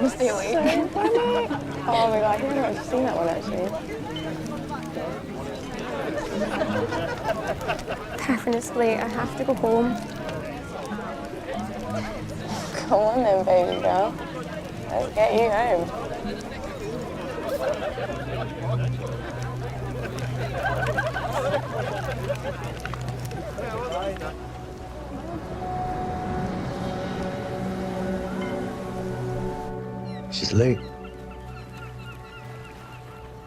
Steely. Oh my god, I think I've seen that one actually. Catherine, it's late. I have to go home. Come on then, baby girl. Let's get you home. She's late.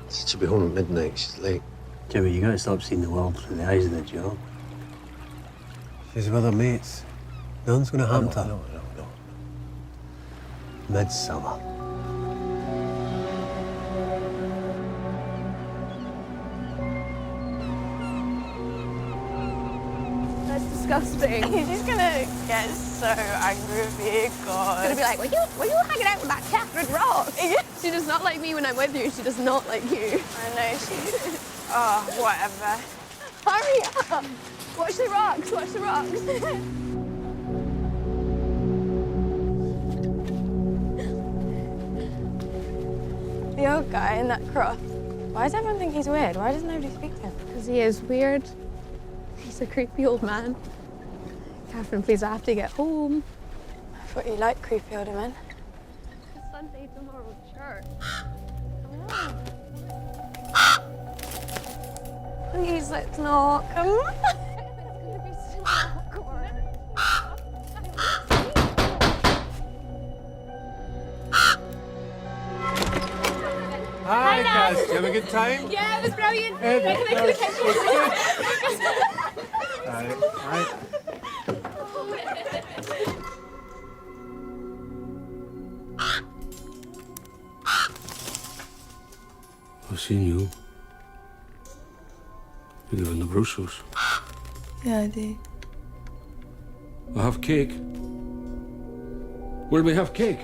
She should be home at midnight. She's late. Jimmy, you gotta stop seeing the world through the eyes of the job. She's with her mates. No one's gonna harm her. No. Midsummer. That's disgusting. He's just gonna get so angry with me, God. He's gonna be like, were you hanging out with that Catherine Ross? She does not like me when I'm with you. She does not like you. I know she... Oh, whatever. Hurry up! Watch the rocks, watch the rocks. The old guy in that cross. Why does everyone think he's weird? Why does nobody speak to him? Because he is weird. He's a creepy old man. Catherine, please, I have to get home. I thought you liked creepy older men. It's Sunday tomorrow, church. Please, let's not. Come on. It's gonna be so awkward. Hi, Cass. Did you have a good time? Yeah, it was brilliant. Right. I've seen you. You're giving the brochures. Yeah, I do. We'll have cake. Where do we have cake?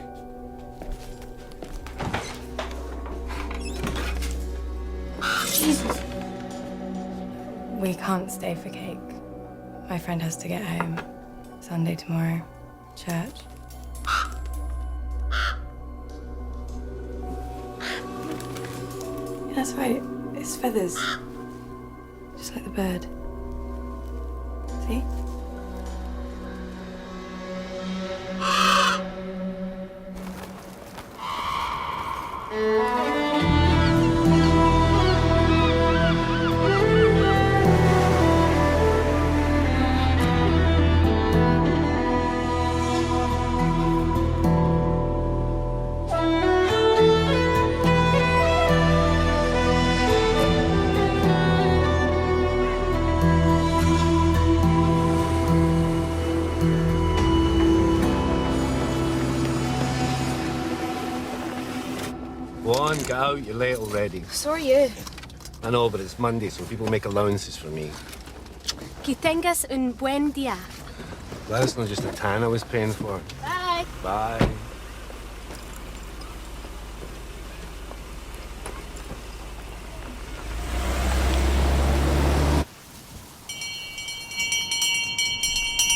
Jesus. We can't stay for cake. My friend has to get home. Sunday tomorrow. Church. Yeah, that's right. It's feathers. Just like the bird. See? Go on, get out. You're late already. So are you. I know, but it's Monday, so people make allowances for me. Que tengas un buen día. That's not just a tan I was paying for. Bye. Bye.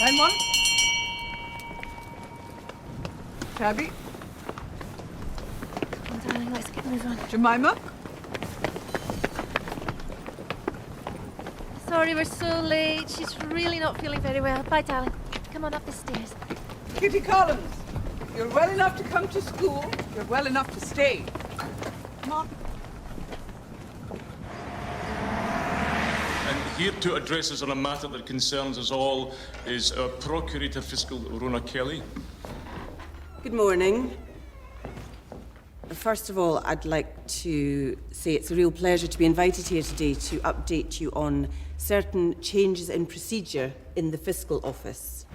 Line 1. Tabby. Come on, darling, let's get moving. Jemima. Sorry we're so late. She's really not feeling very well. Bye, darling. Come on up the stairs. Kitty Collins. You're well enough to come to school. You're well enough to stay. Come on. And here to address us on a matter that concerns us all is our Procurator Fiscal, Rona Kelly. Good morning. First of all, I'd like to say it's a real pleasure to be invited here today to update you on certain changes in procedure in the Fiscal Office.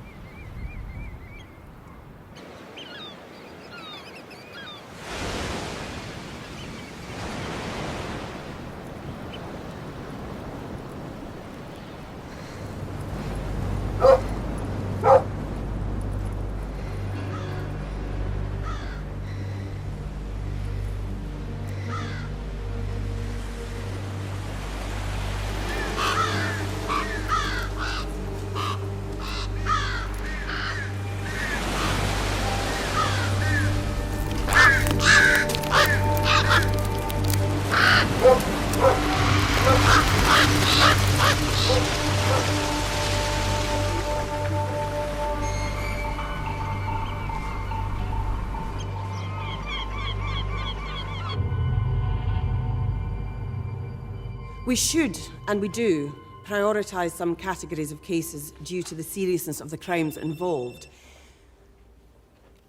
We should, and we do, prioritise some categories of cases due to the seriousness of the crimes involved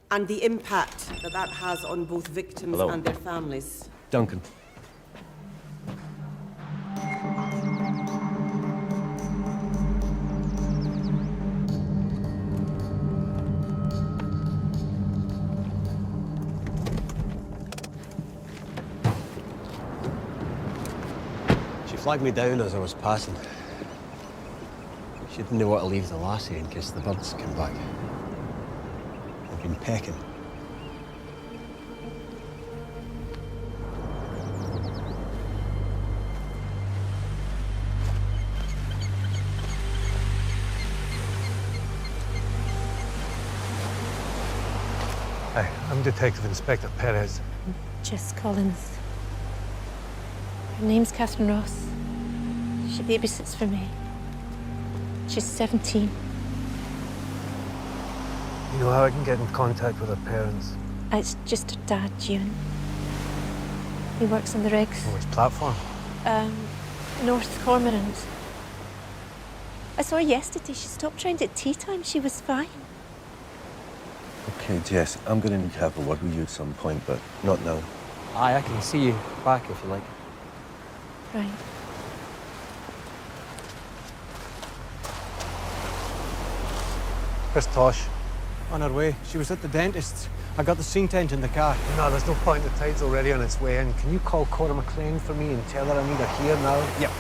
and the impact that that has on both victims and their families. Duncan. She flagged me down as I was passing. She didn't want to leave the lassie in case the birds came back. They've been pecking. Hi, I'm Detective Inspector Perez. Jess Collins. Her name's Catherine Ross. She babysits for me. She's 17. You know how I can get in contact with her parents? It's just her dad, Ewan. He works on the rigs. Oh, his platform? North Cormorant. I saw her yesterday. She stopped round at tea time. She was fine. Okay, Jess, I'm going to need to have a word with you at some point, but not now. Aye, I can see you back if you like. Right. Where's Tosh? On her way. She was at the dentist's. I got the scene tent in the car. No, there's no point. The tide's already on its way in. Can you call Cora McLean for me and tell her I need her here now? Yep.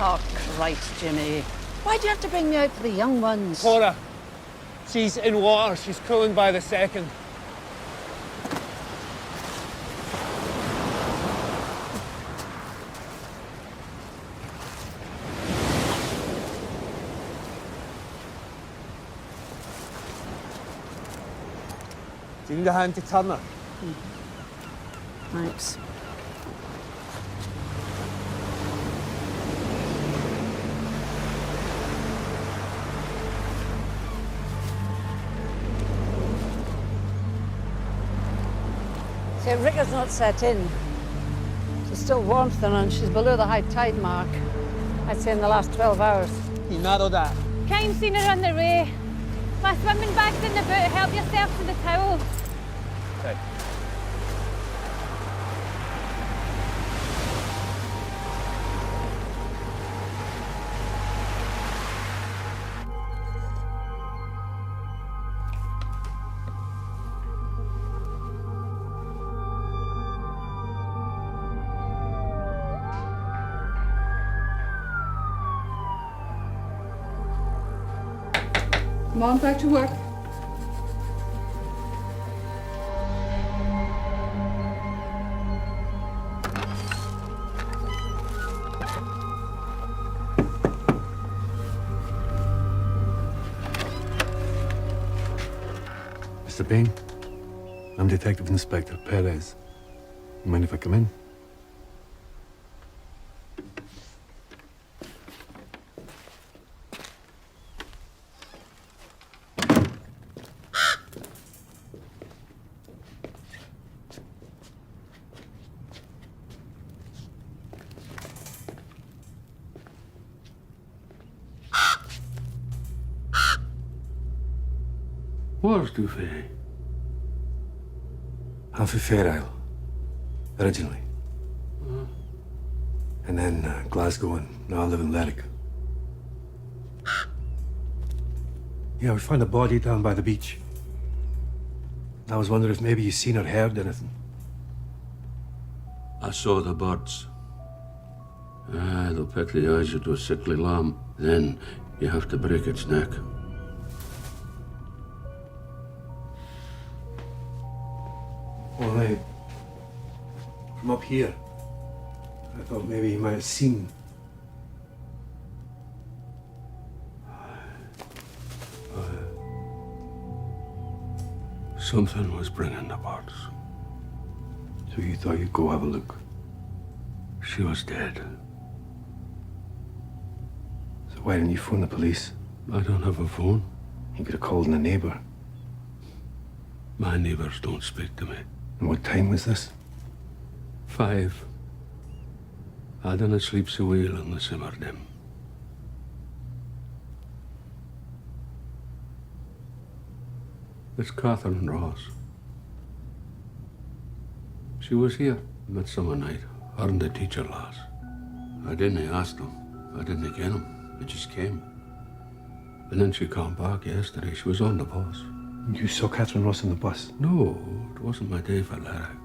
Oh, Christ, Jimmy. Why do you have to bring me out for the young ones? Cora, she's in water. She's cooling by the second. Do you need a hand to turn her? Thanks. See, rigor's not set in. There's still warmth on and she's below the high tide mark. I'd say in the last 12 hours. You narrowed that. Kind seen her on the way. My swimming bag's in the boot. Help yourself to the towel. Okay. Come on, back to work. Mr. Bain, I'm Detective Inspector Perez. You mind if I come in? Where's Dufay? I'm from Fair Isle, originally. And then Glasgow, and now I live in Lerwick. Yeah, we found a body down by the beach. I was wondering if maybe you seen or heard anything. I saw the birds. They'll pick the eyes out of a sickly lamb. Then you have to break its neck. Well, from up here, I thought maybe you might have seen. Something was bringing the birds. So you thought you'd go have a look? She was dead. So why didn't you phone the police? I don't have a phone. You could have called in a neighbour. My neighbours don't speak to me. And what time was this? 5. I didn't sleep so well in the summer dim. It's Catherine Ross. She was here midsummer night, her and the teacher lass. I didn't ask them. I didn't get them. They just came. And then she came back yesterday. She was on the bus. You saw Catherine Ross on the bus? No, it wasn't my day for Lerwick.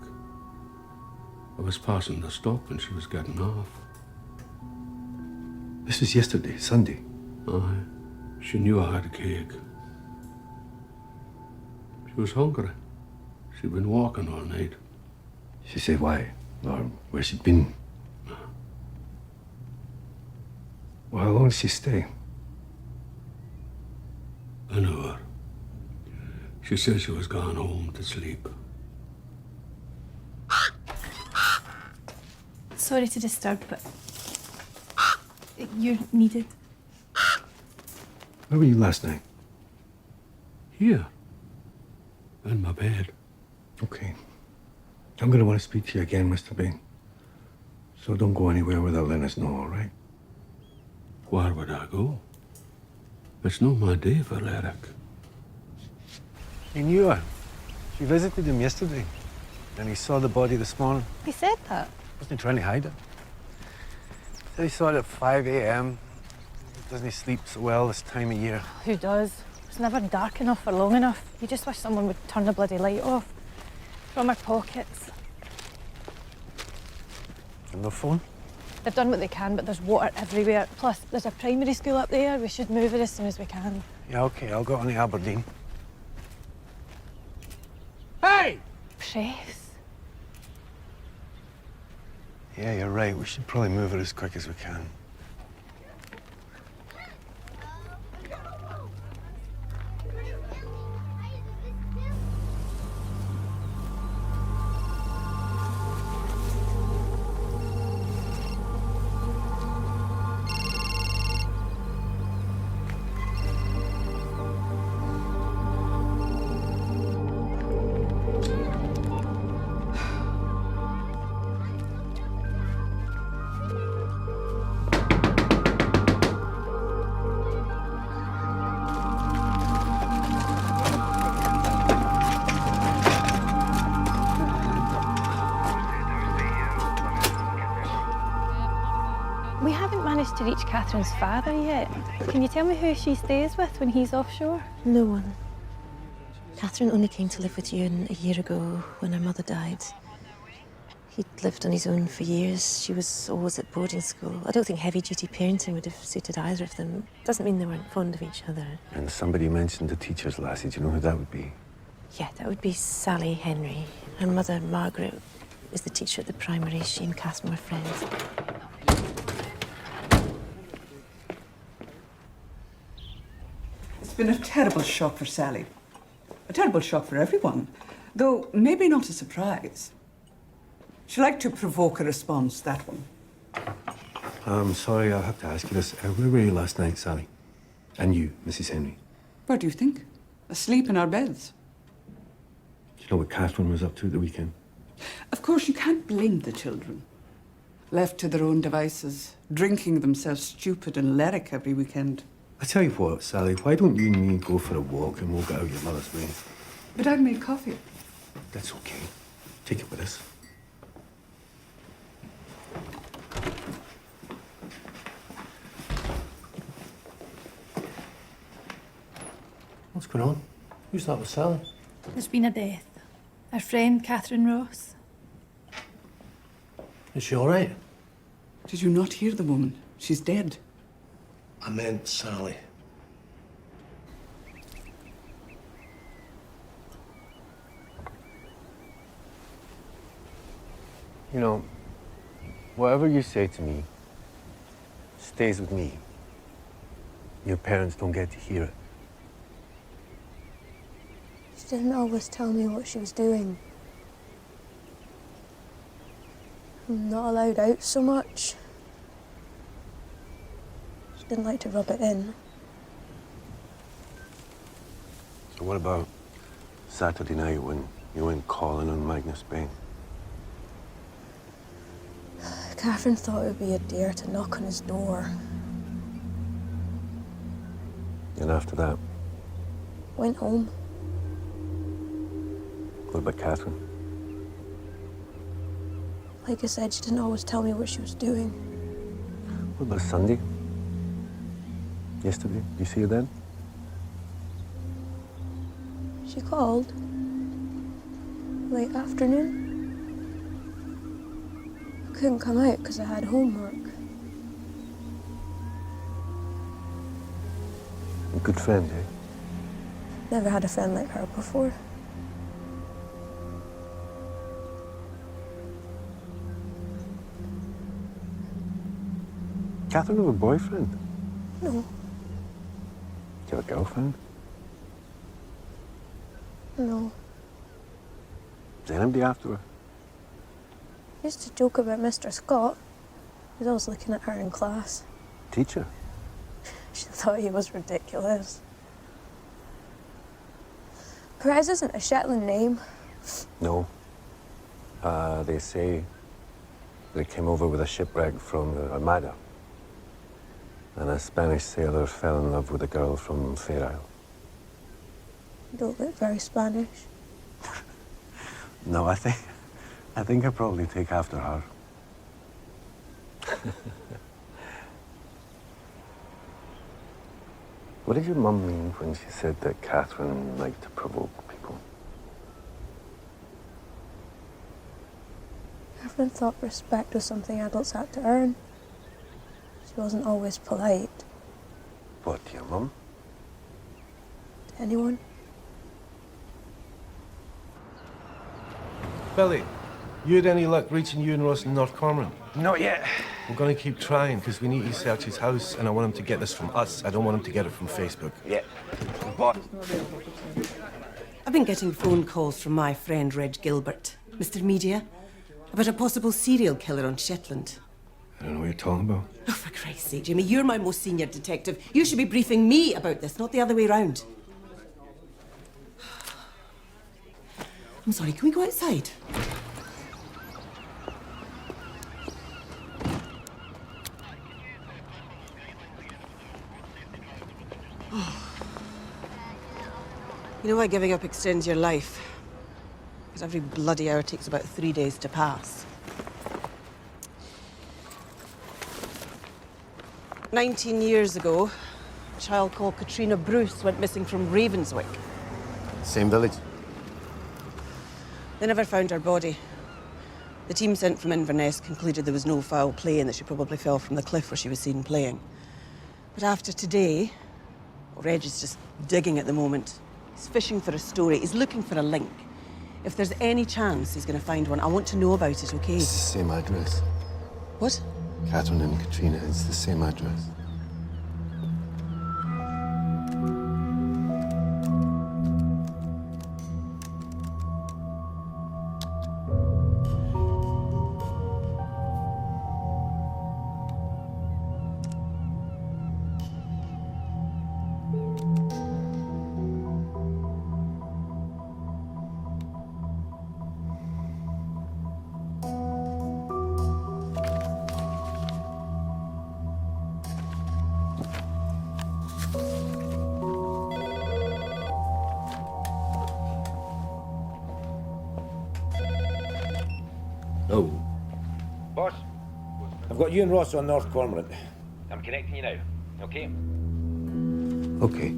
I was passing the stop and she was getting off. This was yesterday, Sunday. Aye. She knew I had a cake. She was hungry. She'd been walking all night. She said why? Or where she'd been? Well, how long did she stay? An hour. She said she was gone home to sleep. Sorry to disturb, but you're needed. Where were you last night? Here. In my bed. Okay. I'm going to want to speak to you again, Mr. Bain. So don't go anywhere without letting us know, all right? Where would I go? It's not my day for Lerwick. He knew her. She visited him yesterday. And he saw the body this morning. He said that. Wasn't he trying to hide it? Said he saw it at 5 a.m. Doesn't he sleep so well this time of year? Who does? It's never dark enough for long enough. You just wish someone would turn the bloody light off. From our pockets. And no phone? They've done what they can, but there's water everywhere. Plus, there's a primary school up there. We should move it as soon as we can. Yeah, okay, I'll go on to Aberdeen. Hey! Press. Yeah, you're right. We should probably move it as quick as we can. We haven't managed to reach Catherine's father yet. Can you tell me who she stays with when he's offshore? No one. Catherine only came to live with you a year ago when her mother died. He'd lived on his own for years. She was always at boarding school. I don't think heavy-duty parenting would have suited either of them. Doesn't mean they weren't fond of each other. And somebody mentioned the teacher's lassie. Do you know who that would be? Yeah, that would be Sally Henry. Her mother, Margaret, is the teacher at the primary. She and Catherine were friends. It's been a terrible shock for Sally. A terrible shock for everyone, though maybe not a surprise. She liked to provoke a response, that one. I'm sorry, I'll have to ask you this. Where were you last night, Sally? And you, Mrs. Henry? What do you think? Asleep in our beds. Do you know what Catherine was up to at the weekend? Of course, you can't blame the children. Left to their own devices, drinking themselves stupid in Lerwick every weekend. I tell you what, Sally, why don't you and me go for a walk and we'll get out your mother's way? But I've made coffee. That's okay. Take it with us. What's going on? Who's that with Sally? There's been a death. Our friend, Catherine Ross. Is she all right? Did you not hear the woman? She's dead. I meant Sally. You know, whatever you say to me stays with me. Your parents don't get to hear it. She didn't always tell me what she was doing. I'm not allowed out so much. She didn't like to rub it in. So what about Saturday night when you went calling on Magnus Bain? Catherine thought it would be a dare to knock on his door. And after that, Went home. what about Catherine? Like I said, she didn't always tell me what she was doing. What about Sunday? Yesterday? Did you see her then? She called. Late afternoon. I couldn't come out because I had homework. A good friend, eh? Never had a friend like her before. Catherine have a boyfriend? No. Do you have a girlfriend? No. Is anybody after her? I used to joke about Mr. Scott. He was always looking at her in class. Teacher? She thought he was ridiculous. Perez isn't a Shetland name. No. They say they came over with a shipwreck from the Armada. And a Spanish sailor fell in love with a girl from Fair Isle. You don't look very Spanish. No, I think I'd probably take after her. What did your mum mean when she said that Catherine liked to provoke people? Catherine thought respect was something adults had to earn. She wasn't always polite What, to your mum? to anyone. Billy, you had any luck reaching you and Ross in North Cormorant? Not yet. We're going to keep trying because we need to search his house and I want him to get this from us. I don't want him to get it from Facebook. Yeah. What? I've been getting phone calls from my friend Reg Gilbert, Mr. Media, about a possible serial killer on Shetland. I don't know what you're talking about. Oh, for Christ's sake, Jimmy, you're my most senior detective. You should be briefing me about this, not the other way round. I'm sorry, can we go outside? You know why giving up extends your life? Because every bloody hour takes about 3 days to pass. 19 years ago, a child called Katrina Bruce went missing from Ravenswick. Same village? They never found her body. The team sent from Inverness concluded there was no foul play and that she probably fell from the cliff where she was seen playing. But after today, Reg is just digging at the moment. He's fishing for a story. He's looking for a link. If there's any chance he's going to find one, I want to know about it, okay? It's the same address. What? Catherine and Katrina, it's the same address. No. Boss, I've got you and Ross on North Cormorant. I'm connecting you now, okay? Okay.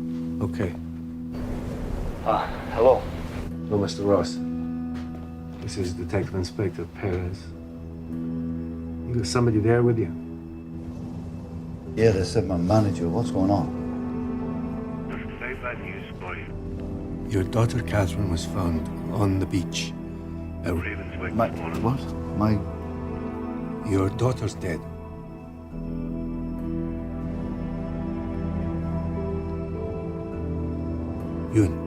Hello. Hello, Mr. Ross. This is Detective Inspector Perez. You got somebody there with you? Yeah, they said my manager. What's going on? Very bad news for you. Your daughter Catherine was found on the beach. My, what? My... Your daughter's dead. Ewan.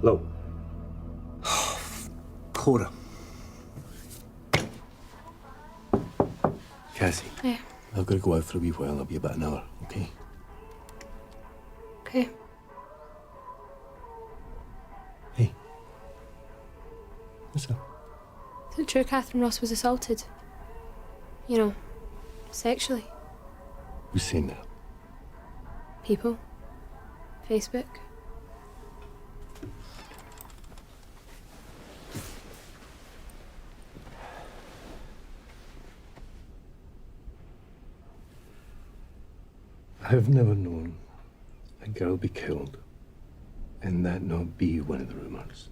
Hello. Cora. Cassie. Yeah. I've got to go out for a wee while. I'll be about an hour, okay? Okay. Hey. What's up? Is it true Catherine Ross was assaulted? You know, sexually? Who's saying that? People? Facebook? I've never known a girl be killed and that not be one of the rumors,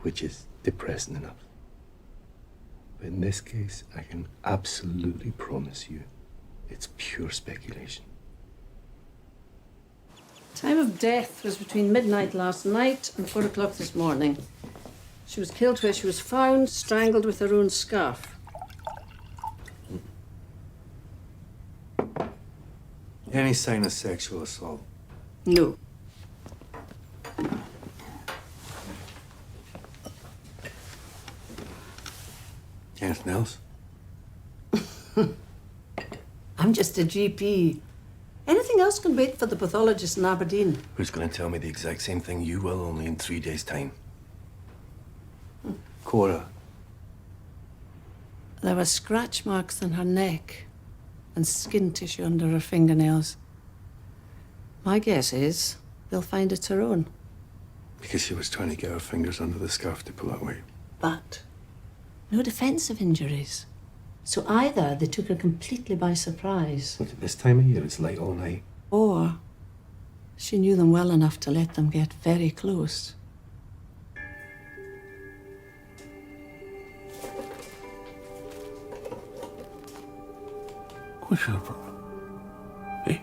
which is depressing enough. But in this case, I can absolutely promise you it's pure speculation. Time of death was between midnight last night and 4 o'clock this morning. She was killed where she was found, strangled with her own scarf. Any sign of sexual assault? No. Anything else? I'm just a GP. Anything else can wait for the pathologist in Aberdeen. Who's going to tell me the exact same thing you will, only in 3 days' time? Cora. There were scratch marks on her neck and skin tissue under her fingernails. My guess is they'll find it's her own. Because she was trying to get her fingers under the scarf to pull it away. But no defensive injuries. So either they took her completely by surprise, Look, at this time of year, it's light all night. or she knew them well enough to let them get very close. What's your problem? Hey?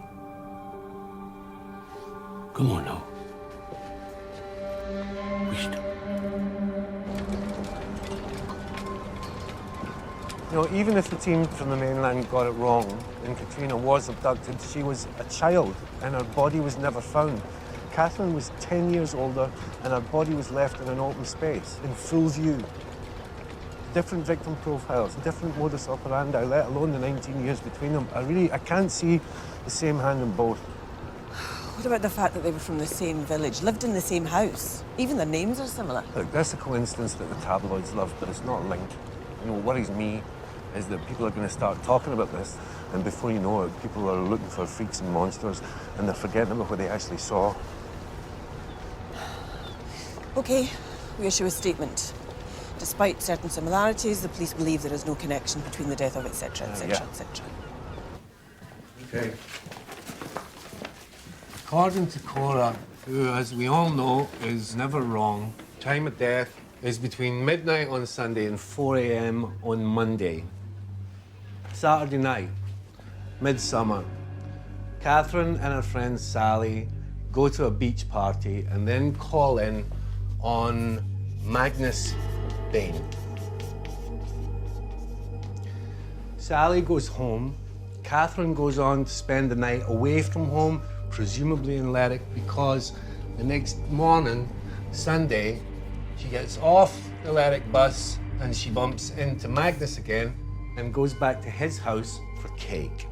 Come on now. Wisdom. You know, even if the team from the mainland got it wrong and Katrina was abducted, she was a child and her body was never found. Catherine was 10 years older and her body was left in an open space, in full view. Different victim profiles, different modus operandi, let alone the 19 years between them. I can't see the same hand in both. What about the fact that they were from the same village, lived in the same house? Even their names are similar. Look, that's a coincidence that the tabloids love, but it's not linked. You know, what worries me is that people are going to start talking about this, and before you know it, people are looking for freaks and monsters, and they're forgetting about what they actually saw. Okay, we issue a statement. Despite certain similarities, the police believe there is no connection between the death of etc., etc., etc. Okay. According to Cora, who, as we all know, is never wrong, time of death is between midnight on Sunday and 4 a.m. on Monday. Saturday night, midsummer, Catherine and her friend Sally go to a beach party and then call in on Magnus Bain. Sally goes home. Catherine goes on to spend the night away from home, presumably in Lerwick, because the next morning, Sunday, she gets off the Lerwick bus and she bumps into Magnus again and goes back to his house for cake.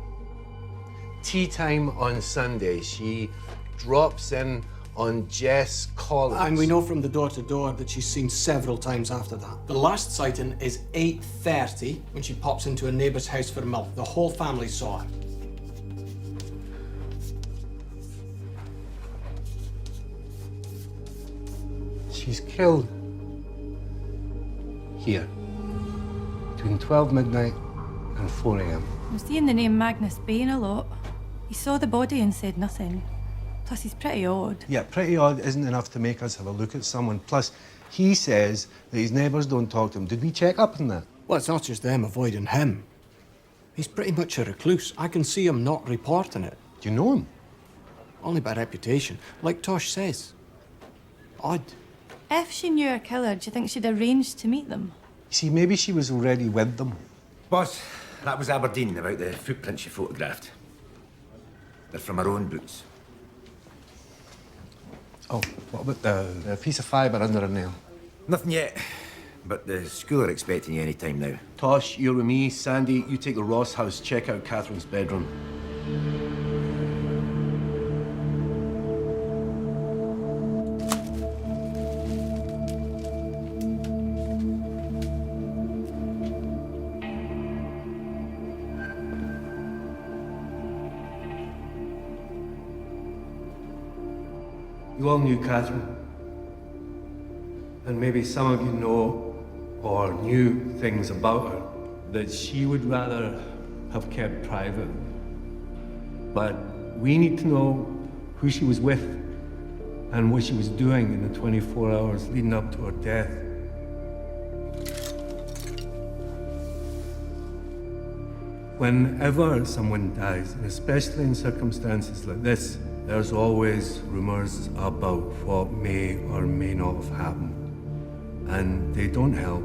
Tea time on Sunday, she drops in on Jess Collins. And we know from the door-to-door that she's seen several times after that. The last sighting is 8:30 when she pops into a neighbour's house for milk. The whole family saw her. She's killed here between 12 midnight and 4 a.m. I'm seeing the name Magnus Bain a lot. He saw the body and said nothing. Plus, he's pretty odd. Yeah, pretty odd isn't enough to make us have a look at someone. Plus, he says that his neighbours don't talk to him. Did we check up on that? Well, it's not just them avoiding him. He's pretty much a recluse. I can see him not reporting it. Do you know him? Only by reputation. Like Tosh says. Odd. If she knew her killer, do you think she'd arranged to meet them? You see, maybe she was already with them. Boss, that was Aberdeen about the footprints she photographed. They're from her own boots. Oh, what about the piece of fibre under her nail? Nothing yet, but the school are expecting you any time now. Tosh, you're with me. Sandy, you take the Ross house. Check out Catherine's bedroom. You all knew Catherine. And maybe some of you know or knew things about her that she would rather have kept private. But we need to know who she was with and what she was doing in the 24 hours leading up to her death. Whenever someone dies, and especially in circumstances like this, there's always rumours about what may or may not have happened. And they don't help.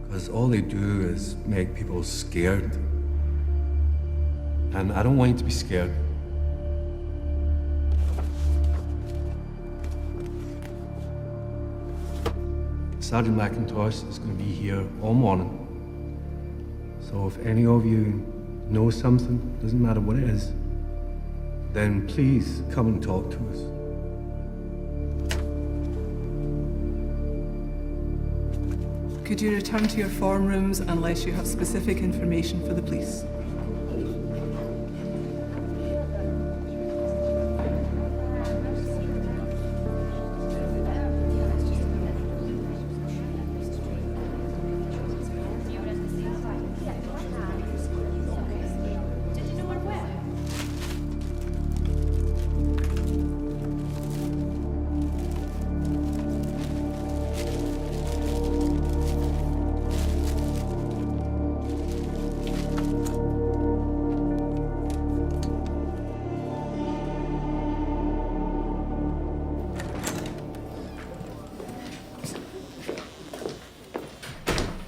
Because all they do is make people scared. And I don't want you to be scared. Sergeant McIntosh is going to be here all morning. So if any of you know something, doesn't matter what it is, then please come and talk to us. Could you return to your form rooms unless you have specific information for the police?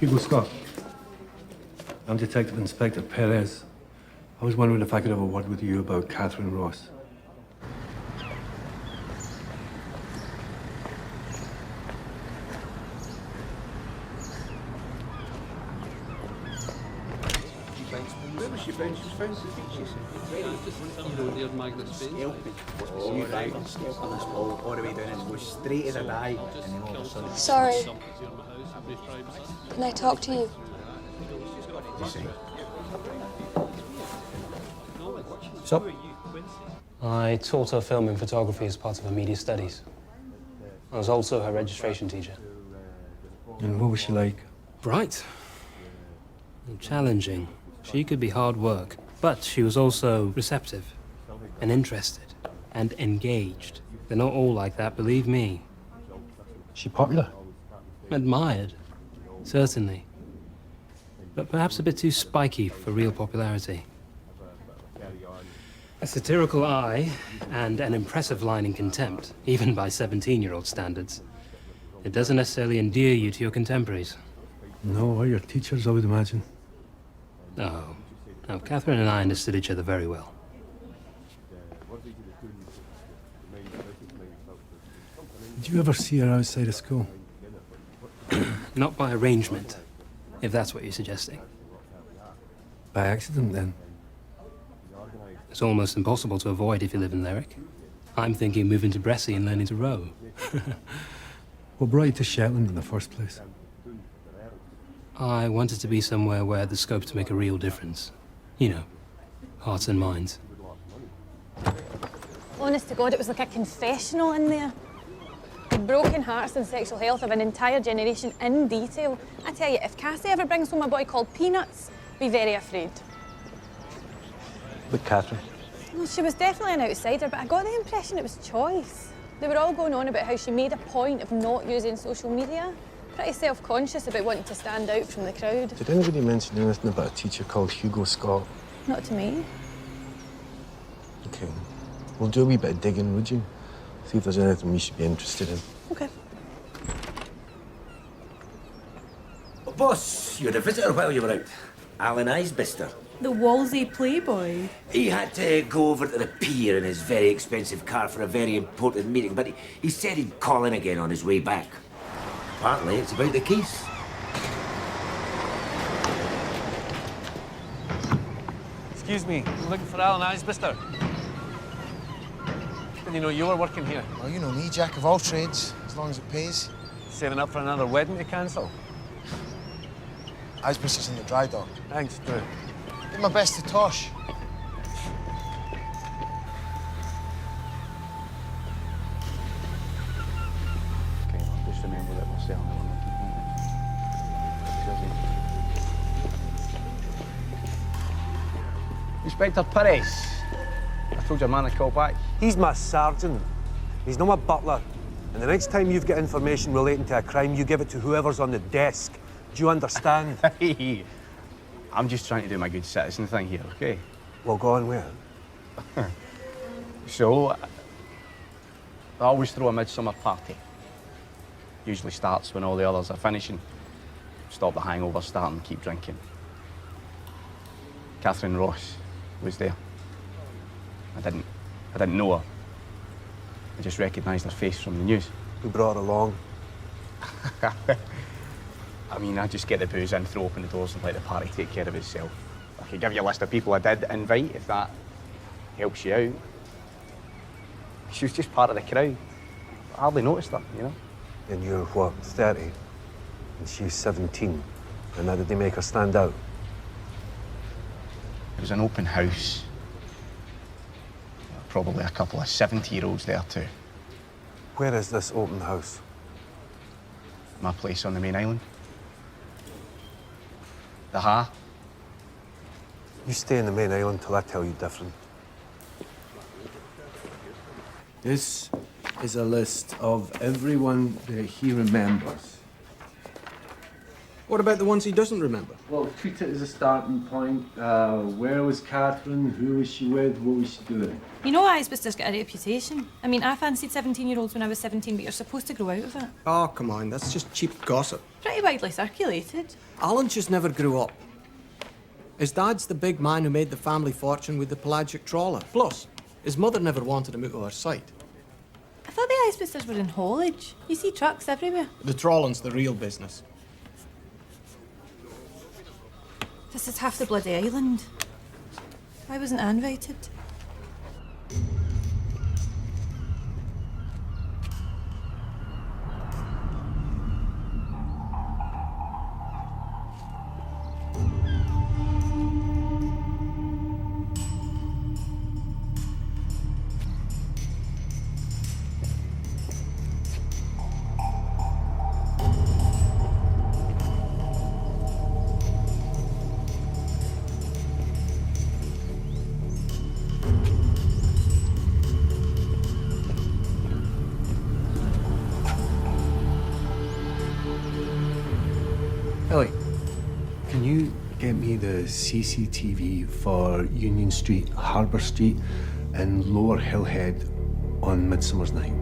Hugo Scott. I'm Detective Inspector Perez. I was wondering if I could have a word with you about Catherine Ross. Where was she found? She was found at the beach, you said. Near Magnus Bain. All the way down and go straight as a die. Sorry. Can I talk to you? What's up? I taught her film and photography as part of her media studies. I was also her registration teacher. And what was she like? Bright. And challenging. She could be hard work, but she was also receptive and interested and engaged. They're not all like that, believe me. She popular? Admired, certainly. But perhaps a bit too spiky for real popularity. A satirical eye and an impressive line in contempt, even by 17-year-old standards. It doesn't necessarily endear you to your contemporaries. No, or your teachers, I would imagine. No. No, Catherine and I understood each other very well. Did you ever see her outside of school? Not by arrangement, if that's what you're suggesting. By accident, then? It's almost impossible to avoid if you live in Lerwick. I'm thinking moving to Bressie and learning to row. What brought you to Shetland in the first place? I wanted to be somewhere where the scope to make a real difference. You know, hearts and minds. Honest to God, it was like a confessional in there. The broken hearts and sexual health of an entire generation in detail. I tell you, if Cassie ever brings home a boy called Peanuts, be very afraid. Look, Catherine. Well, she was definitely an outsider, but I got the impression it was choice. They were all going on about how she made a point of not using social media. Pretty self-conscious about wanting to stand out from the crowd. Did anybody mention anything about a teacher called Hugo Scott? Not to me. Okay. We'll do a wee bit of digging, would you? See if there's anything we should be interested in. Okay. Oh, boss, you had a visitor while you were out. Alan Isbister. The Wolsey playboy. He had to go over to the pier in his very expensive car for a very important meeting, but he said he'd call in again on his way back. Apparently, it's about the case. Excuse me, I'm looking for Alan Isbister. Didn't you know you were working here? Well, you know me, jack of all trades, as long as it pays. Saving up for another wedding to cancel? Isbister's in the dry dock. Thanks, Drew. Did my best to Tosh. Okay, I'll just remember that we're selling it on the Inspector Perez. I told your man to call back. He's my sergeant. He's not my butler. And the next time you've got information relating to a crime, you give it to whoever's on the desk. Do you understand? Hey, I'm just trying to do my good citizen thing here, okay? Well, go on with it. So, I always throw a midsummer party. Usually starts when all the others are finishing. Stop the hangover, start and keep drinking. Catherine Ross was there. I didn't know her. I just recognised her face from the news. Who brought her along? I mean, I just get the booze in, throw open the doors and let the party take care of itself. I could give you a list of people I did invite if that helps you out. She was just part of the crowd. I hardly noticed her, you know? And you're, what, 30? And she's 17. And how did they make her stand out? It was an open house. Probably a couple of 70-year-olds there too. Where is this open house? My place on the main island. The Ha. You stay in the main island till I tell you different. This is a list of everyone that he remembers. What about the ones he doesn't remember? Well, treat it as a starting point. Where was Catherine? Who was she with? What was she doing? You know Isbister's got a reputation. I mean, I fancied 17-year-olds when I was 17, but you're supposed to grow out of it. Oh, come on, that's just cheap gossip. Pretty widely circulated. Alan just never grew up. His dad's the big man who made the family fortune with the pelagic trawler. Plus, his mother never wanted him out of her sight. I thought the Isbisters were in haulage. You see trucks everywhere. The trawling's the real business. This is half the bloody island. Why wasn't I invited? Ellie, can you get me the CCTV for Union Street, Harbour Street, and Lower Hillhead on Midsummer's Night?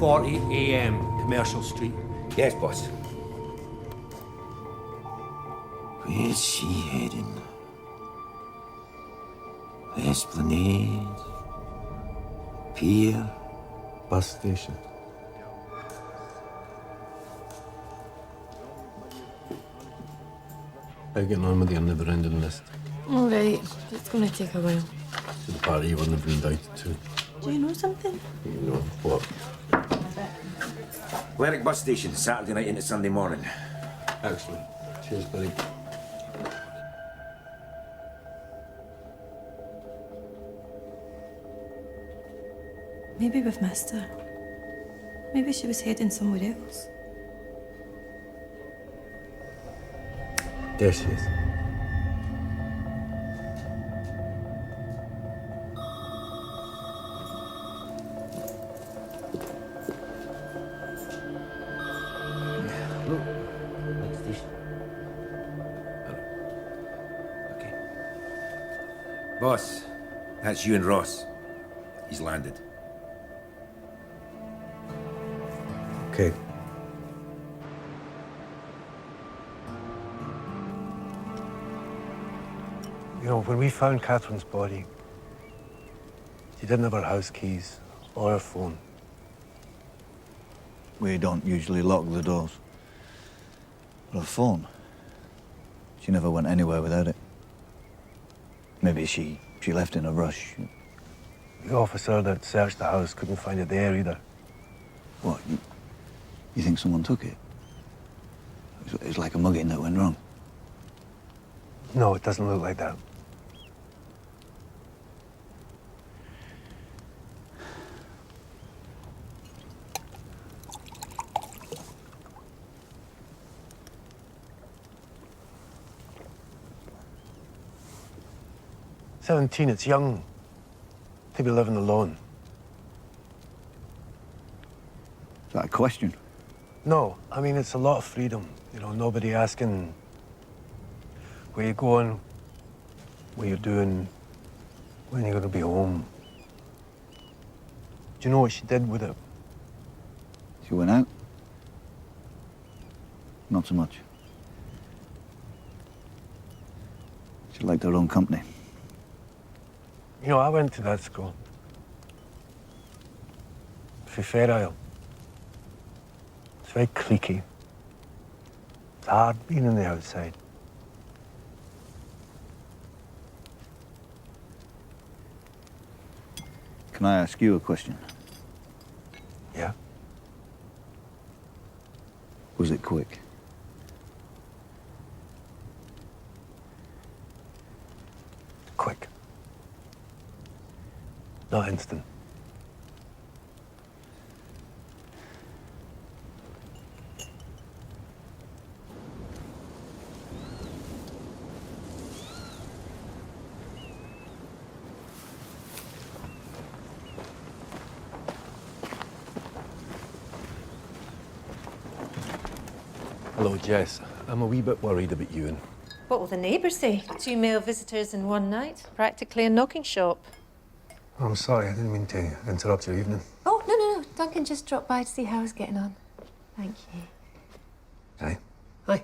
8:40 a.m., Commercial Street. Yes, boss. Where's she heading? The Esplanade? Pier? Bus station. How you getting on with your never-ending list? All right, it's going to take a while. To the party you wouldn't have been invited to. Do you know something? You know what? Lerwick bus station, Saturday night into Sunday morning. Excellent. Cheers, buddy. Maybe we've missed her. Maybe she was heading somewhere else. There she is. Boss, that's you and Ross. He's landed. Okay. You know, when we found Catherine's body, she didn't have her house keys or her phone. We don't usually lock the doors. But her phone, she never went anywhere without it. Maybe she left in a rush. The officer that searched the house couldn't find it there either. What, you think someone took it? It's like a mugging that went wrong. No, it doesn't look like that. "17, it's young to be living alone." Is that a question? No, I mean, it's a lot of freedom. You know, nobody asking where you're going, what you're doing, when you're going to be home. Do you know what she did with it? She went out? Not so much. She liked her own company. You know, I went to that school. For Fair Isle. It's very cliquey. It's hard being on the outside. Can I ask you a question? Yeah? Was it quick? Quick. Not instant. Hello, Jess. I'm a wee bit worried about you and... What will the neighbours say? 2 male visitors in one night? Practically a knocking shop. I'm sorry, I didn't mean to interrupt your evening. Oh, no. Duncan just dropped by to see how I was getting on. Thank you. Hi. Hi.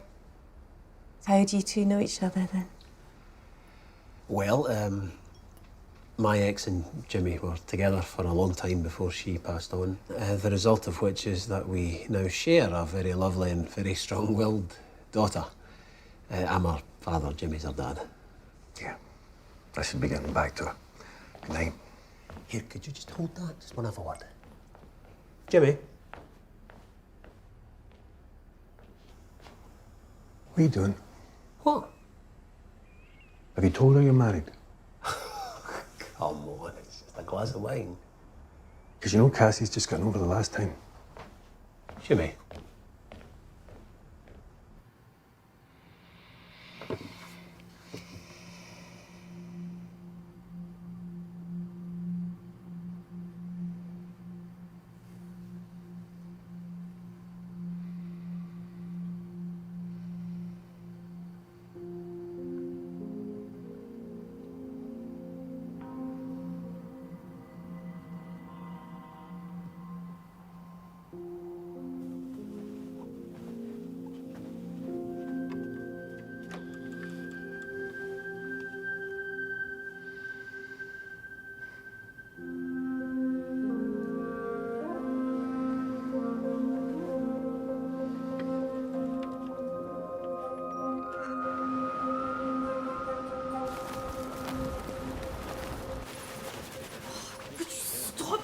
How do you two know each other, then? Well, my ex and Jimmy were together for a long time before she passed on. The result of which is that we now share a very lovely and very strong-willed daughter. I'm her father, Jimmy's her dad. Yeah. I should be getting back to her. Good night. Here, could you just hold that? Just one other word. Jimmy? What are you doing? What? Have you told her you're married? Come on, it's just a glass of wine. Because you know Cassie's just gotten over the last time. Jimmy?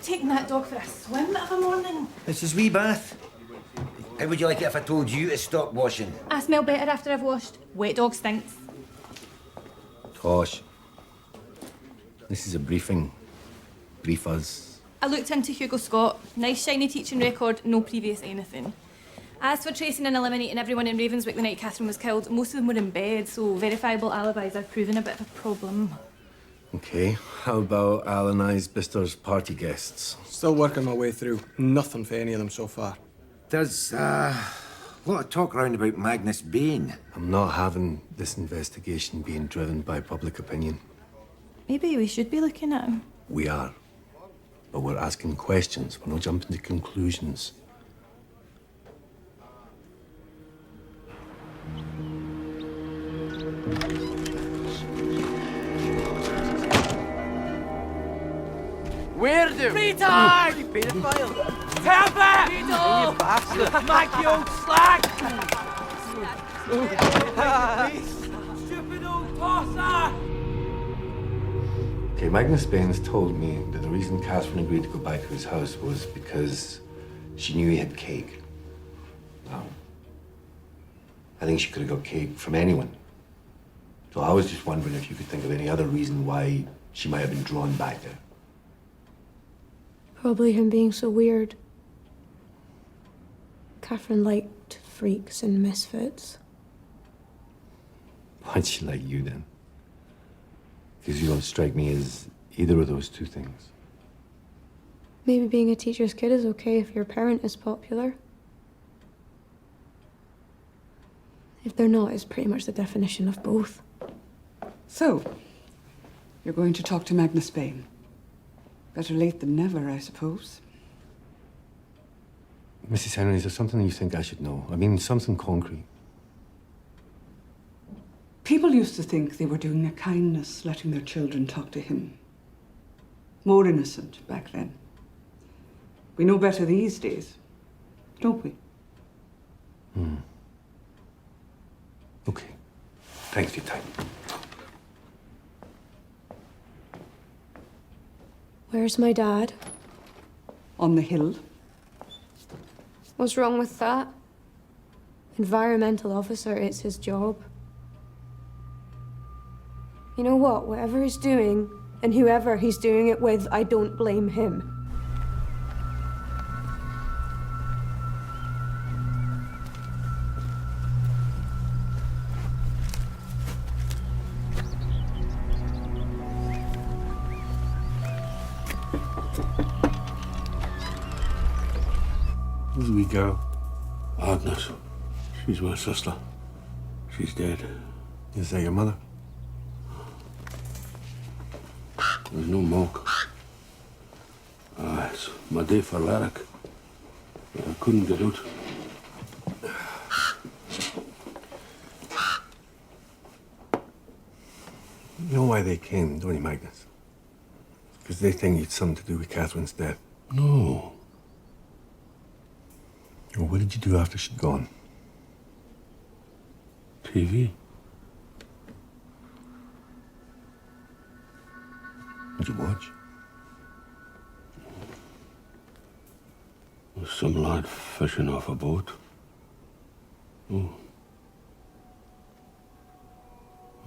taking that dog for a swim of a morning. It's his wee bath. How would you like it if I told you to stop washing? I smell better after I've washed. Wet dog stinks. Tosh. This is a briefing. Brief us. I looked into Hugo Scott. Nice shiny teaching record, no previous anything. As for tracing and eliminating everyone in Ravenswick the night Catherine was killed, most of them were in bed, so verifiable alibis are proving a bit of a problem. Okay, how about Alan Bister's party guests? Still working my way through. Nothing for any of them so far. There's a lot of talk around about Magnus Bain. I'm not having this investigation being driven by public opinion. Maybe we should be looking at him. We are. But we're asking questions. We're not jumping to conclusions. Where do? Retard! You pedophile! Help it! You bastard! Mag you old slag! Stupid old tosser! Okay, Magnus Baines told me that the reason Catherine agreed to go back to his house was because she knew he had cake. Now, I think she could have got cake from anyone. So I was just wondering if you could think of any other reason why she might have been drawn back there. Probably him being so weird. Catherine liked freaks and misfits. Why'd she like you then? Because you don't strike me as either of those two things. Maybe being a teacher's kid is okay if your parent is popular. If they're not, it's pretty much the definition of both. So, you're going to talk to Magnus Bain. Better late than never, I suppose. Mrs. Henry, is there something you think I should know? I mean, something concrete. People used to think they were doing a kindness letting their children talk to him. More innocent back then. We know better these days, don't we? Okay. Thanks for your time. Where's my dad? On the hill. What's wrong with that? Environmental officer, it's his job. You know what? Whatever he's doing, and whoever he's doing it with, I don't blame him. Who's the wee girl? Agnes. She's my sister. She's dead. Is that your mother? There's no milk. It's my day for Larrick. I couldn't get out. You know why they came, don't you, Magnus? Because they think it's something to do with Catherine's death. No. Well, what did you do after she'd gone? TV. Did you watch? There's some lad fishing off a boat. Oh.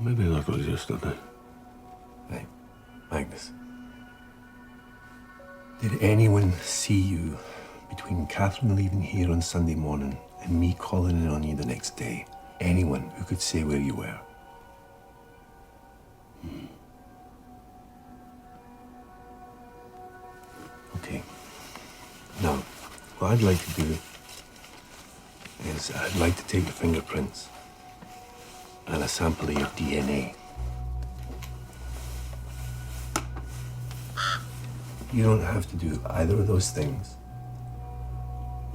Maybe that was yesterday. Hey, Magnus. Did anyone see you between Catherine leaving here on Sunday morning and me calling in on you the next day? Anyone who could say where you were? Okay. Now, what I'd like to do is I'd like to take your fingerprints and a sample of your DNA. You don't have to do either of those things,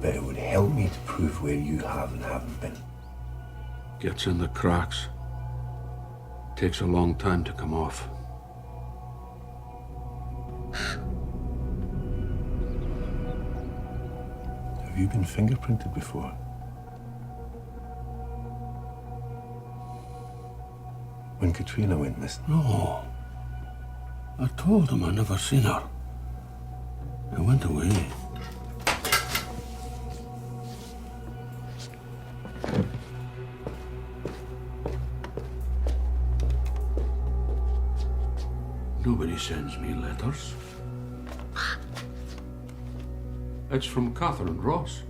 but it would help me to prove where you have and haven't been. Gets in the cracks. Takes a long time to come off. Have you been fingerprinted before? When Katrina went missing? No. I told him I never seen her. I went away. Nobody sends me letters. It's from Catherine Ross.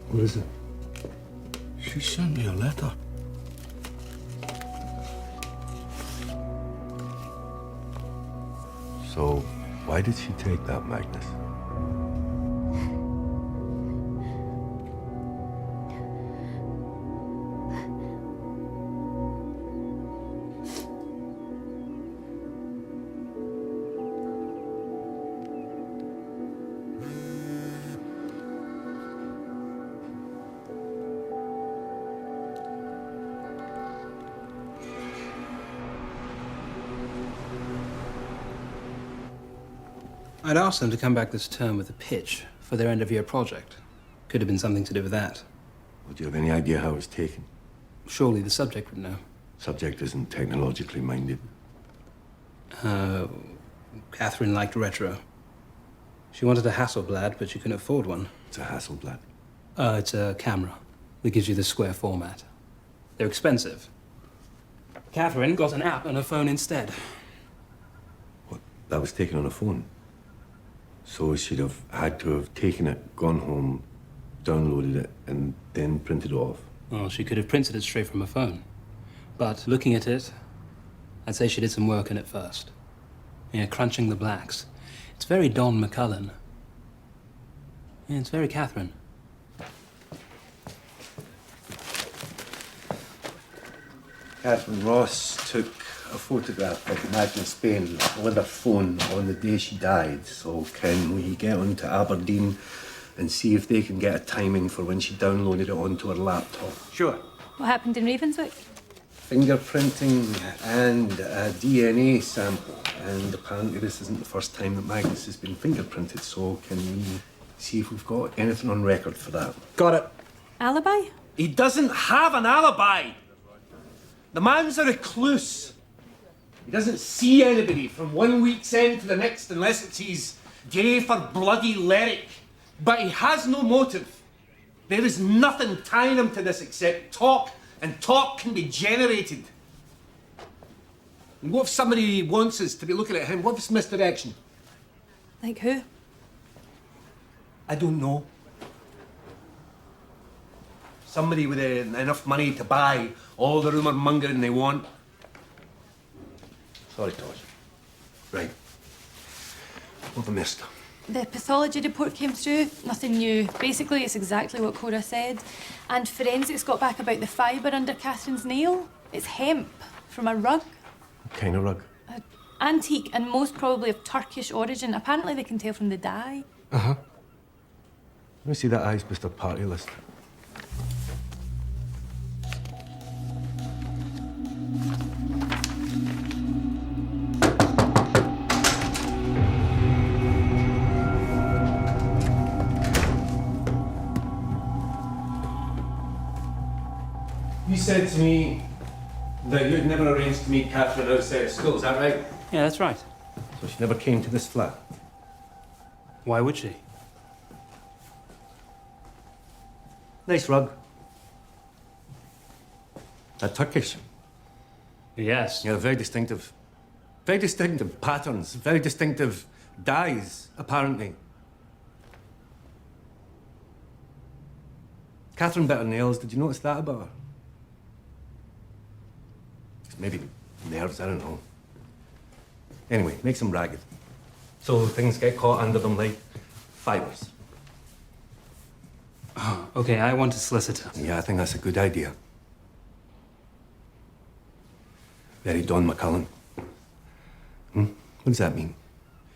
What is it? She sent me a letter. So, why did she take that, Magnus? I'd asked them to come back this term with a pitch for their end-of-year project. Could have been something to do with that. Well, do you have any idea how it was taken? Surely the subject would know. Subject isn't technologically minded. Catherine liked retro. She wanted a Hasselblad, but she couldn't afford one. It's a Hasselblad. It's a camera that gives you the square format. They're expensive. Catherine got an app on her phone instead. What? That was taken on a phone? So she'd have had to have taken it, gone home, downloaded it, and then printed it off. Well, she could have printed it straight from her phone. But looking at it, I'd say she did some work in it first. Yeah, crunching the blacks. It's very Don McCullen. Yeah, it's very Catherine. Catherine Ross took a photograph of Magnus Bain with her phone on the day she died. So can we get on to Aberdeen and see if they can get a timing for when she downloaded it onto her laptop? Sure. What happened in Ravenswick? Fingerprinting and a DNA sample. And apparently this isn't the first time that Magnus has been fingerprinted. So can we see if we've got anything on record for that? Got it. Alibi? He doesn't have an alibi. The man's a recluse. He doesn't see anybody from one week's end to the next unless it's his day for bloody lyric. But he has no motive. There is nothing tying him to this except talk, and talk can be generated. And what if somebody wants us to be looking at him? What if it's misdirection? Like who? I don't know. Somebody with enough money to buy all the rumour mongering they want. Sorry, Tosh. Right. What have I missed? The pathology report came through. Nothing new. Basically, it's exactly what Cora said. And forensics got back about the fibre under Catherine's nail. It's hemp from a rug. What kind of rug? Antique and most probably of Turkish origin. Apparently they can tell from the dye. Uh-huh. Let me see that Icebreaker party list. You said to me that you'd never arranged to meet Catherine outside of school, is that right? Yeah, that's right. So she never came to this flat? Why would she? Nice rug. That Turkish. Yes. Yeah, very distinctive. Very distinctive patterns, very distinctive dyes, apparently. Catherine bit her nails. Did you notice that about her? Maybe nerves, I don't know. Anyway, makes them ragged. So things get caught under them like fibres. Oh, okay, I want a solicitor. Yeah, I think that's a good idea. Very Don McCullen. What does that mean?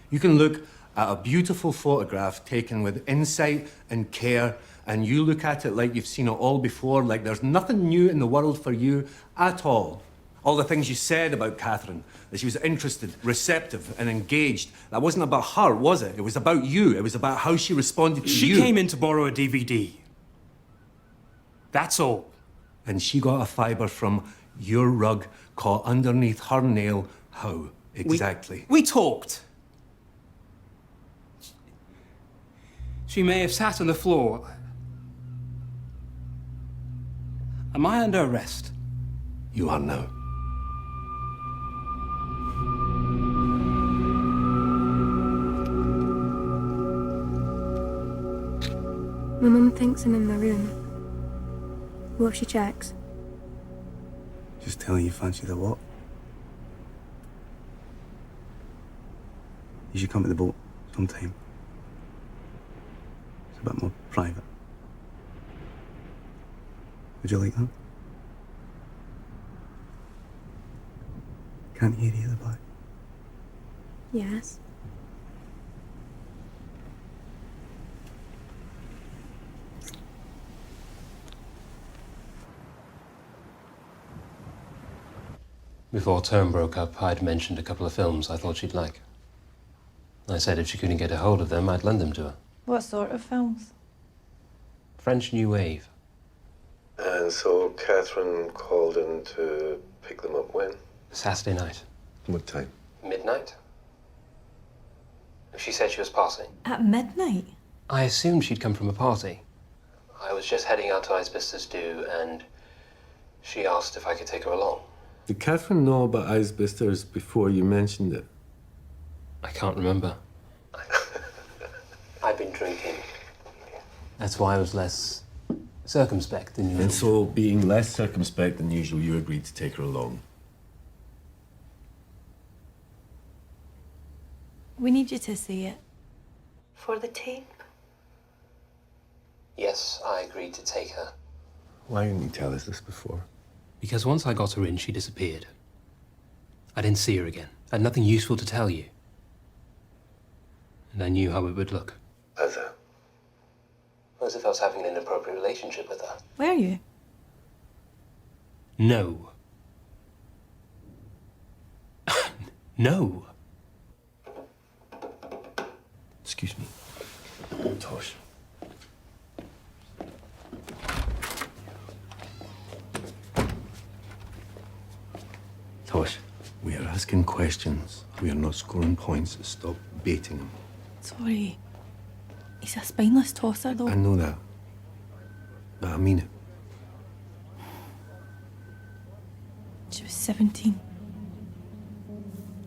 You can look at a beautiful photograph taken with insight and care, and you look at it like you've seen it all before, like there's nothing new in the world for you at all. All the things you said about Catherine, that she was interested, receptive, and engaged, that wasn't about her, was it? It was about you. It was about how she responded to you. She came in to borrow a DVD. That's all. And she got a fibre from your rug caught underneath her nail. How exactly? We talked. She may have sat on the floor. Am I under arrest? You are now. My mum thinks I'm in my room. What if she checks? Just tell her you fancy the what? You should come to the boat sometime. It's a bit more private. Would you like that? Can't hear you at the back. Yes. Before term broke up, I'd mentioned a couple of films I thought she'd like. I said if she couldn't get a hold of them, I'd lend them to her. What sort of films? French New Wave. And so Catherine called in to pick them up when? Saturday night. What time? Midnight. She said she was passing. At midnight? I assumed she'd come from a party. I was just heading out to Icebusters Do, and she asked if I could take her along. Did Catherine know about Icebusters before you mentioned it? I can't remember. I've been drinking. That's why I was less circumspect than usual. And so, being less circumspect than usual, you agreed to take her along. We need you to say it. For the tape? Yes, I agreed to take her. Why didn't you tell us this before? Because once I got her in, she disappeared. I didn't see her again. I had nothing useful to tell you. And I knew how it would look. As if I was having an inappropriate relationship with her. Were you? No. No. Excuse me. Tosh. Tosh, we are asking questions. We are not scoring points. Stop baiting them. Sorry. He's a spineless tosser, though. I know that. But I mean it. She was 17.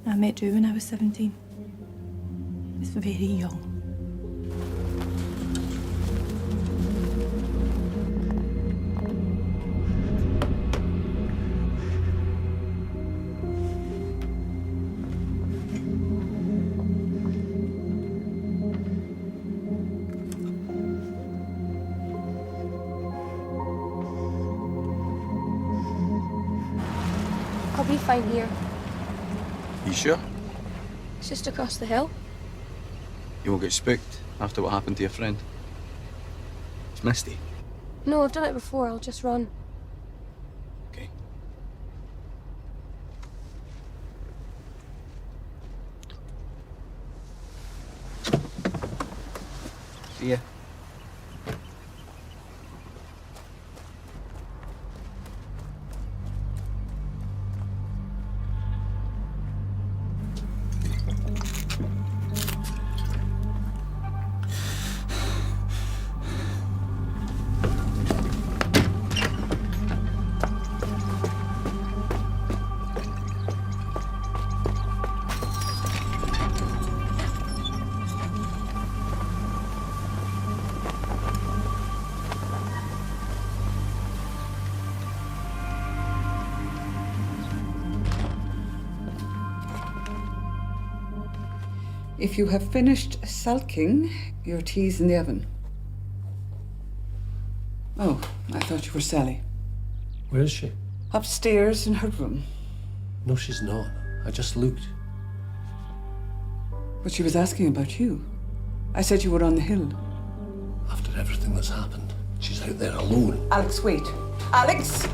I met Drew when I was 17. He was very young. I'll be fine here. You sure? It's just across the hill. You won't get spooked after what happened to your friend? It's misty. No, I've done it before. I'll just run. Okay. See ya. If you have finished sulking, your tea's in the oven. Oh, I thought you were Sally. Where is she? Upstairs in her room. No, she's not. I just looked. But she was asking about you. I said you were on the hill. After everything that's happened, she's out there alone. Alex, wait. Alex!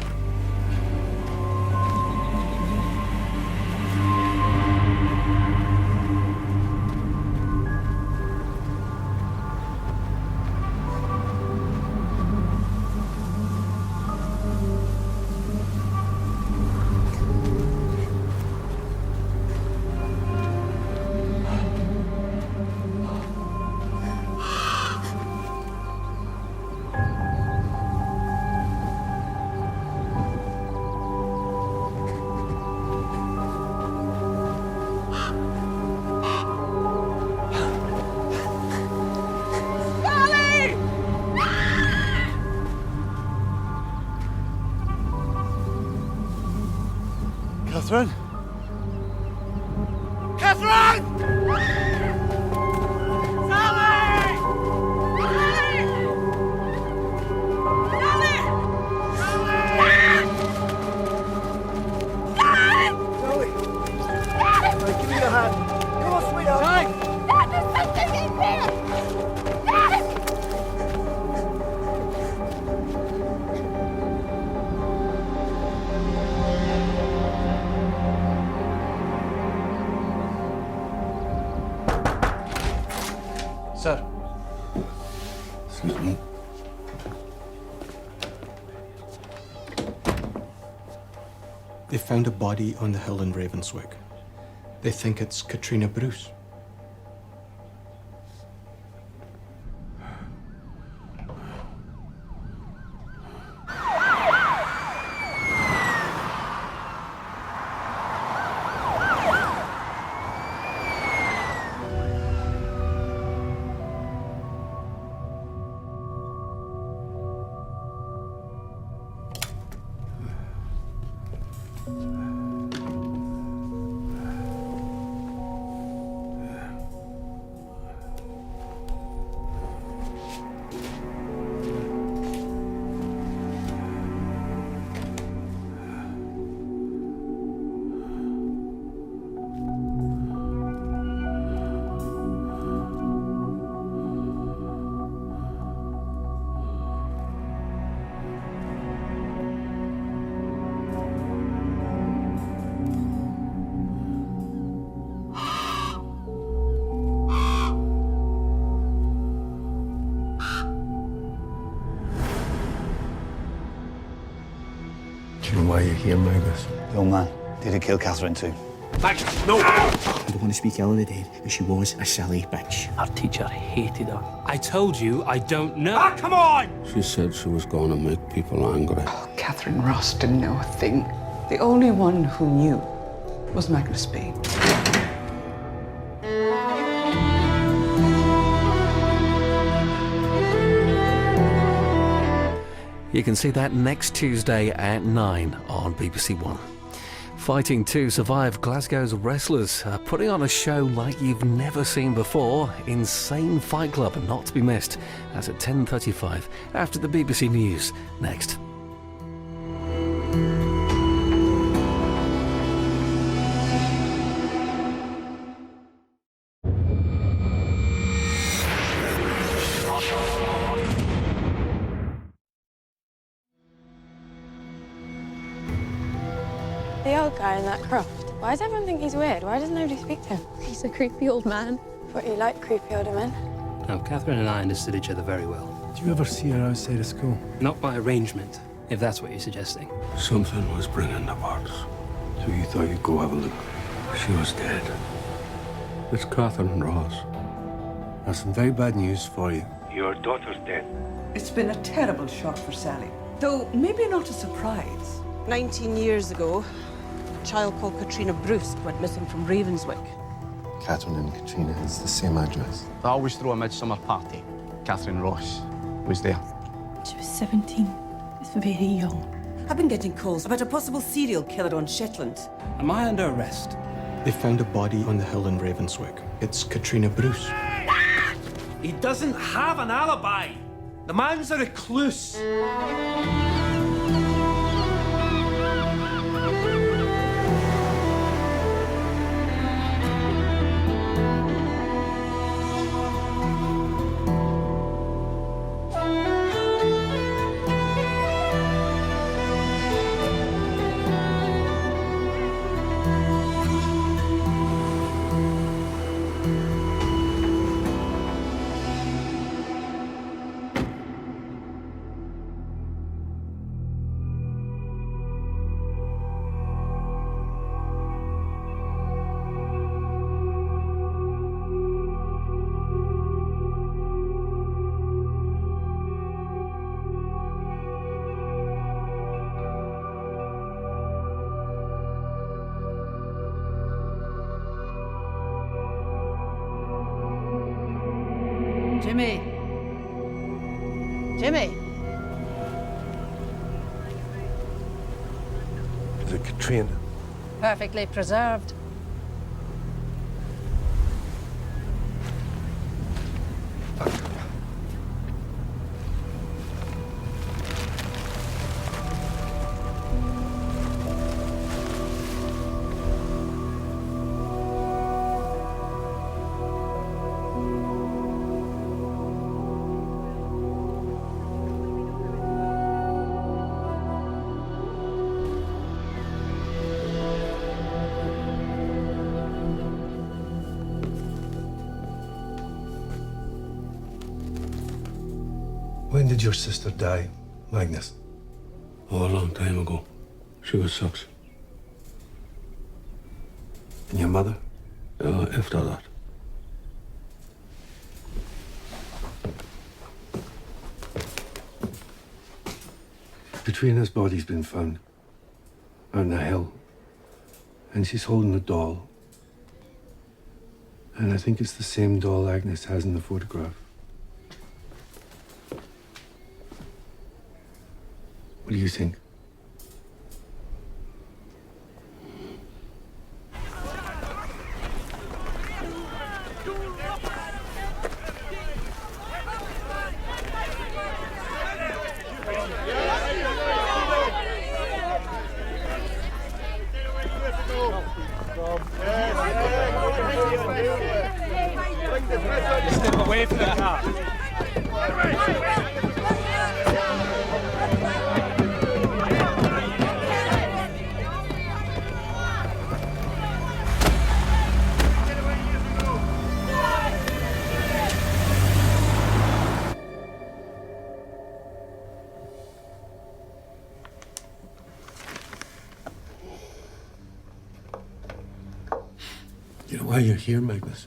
Catherine? Catherine! Sally! Give me your hand. Come on, sweetheart. Dad, there's something in there! Sir. Excuse me. They found a body on the hill in Ravenswick. They think it's Katrina Bruce. Do you know why you're here, Magnus? Young man, did he kill Catherine too? Magnus, no! I don't want to speak ill of the dead, but she was a silly bitch. Our teacher hated her. I told you I don't know. Ah, come on! She said she was going to make people angry. Catherine Ross didn't know a thing. The only one who knew was Magnus Bain. You can see that next Tuesday at 9 on BBC One. Fighting to survive, Glasgow's wrestlers are putting on a show like you've never seen before. Insane Fight Club, not to be missed. That's at 10:35 after the BBC News. Next. The old guy in that croft. Why does everyone think he's weird? Why does nobody speak to him? He's a creepy old man. What, you like creepy older men? No, Catherine and I understood each other very well. Did you ever see her outside of school? Not by arrangement, if that's what you're suggesting. Something was bringing the birds. So you thought you'd go have a look. She was dead. It's Catherine Ross. That's some very bad news for you. Your daughter's dead. It's been a terrible shock for Sally. Though maybe not a surprise. 19 years ago, a child called Katrina Bruce went missing from Ravenswick. Catherine and Katrina, it's the same address. They always throw a midsummer party. Catherine Ross was there. She was 17. It's very young. I've been getting calls about a possible serial killer on Shetland. Am I under arrest? They found a body on the hill in Ravenswick. It's Katrina Bruce. He doesn't have an alibi. The man's a recluse. Jimmy! Jimmy! Is it Katrina? Perfectly preserved. When did your sister die, Magnus? Oh, a long time ago. She was 6. And your mother? After that. Katrina's body's been found on the hill. And she's holding a doll. And I think it's the same doll Agnes has in the photograph. What do you think? Step away from the car. You know why you're here, Magnus?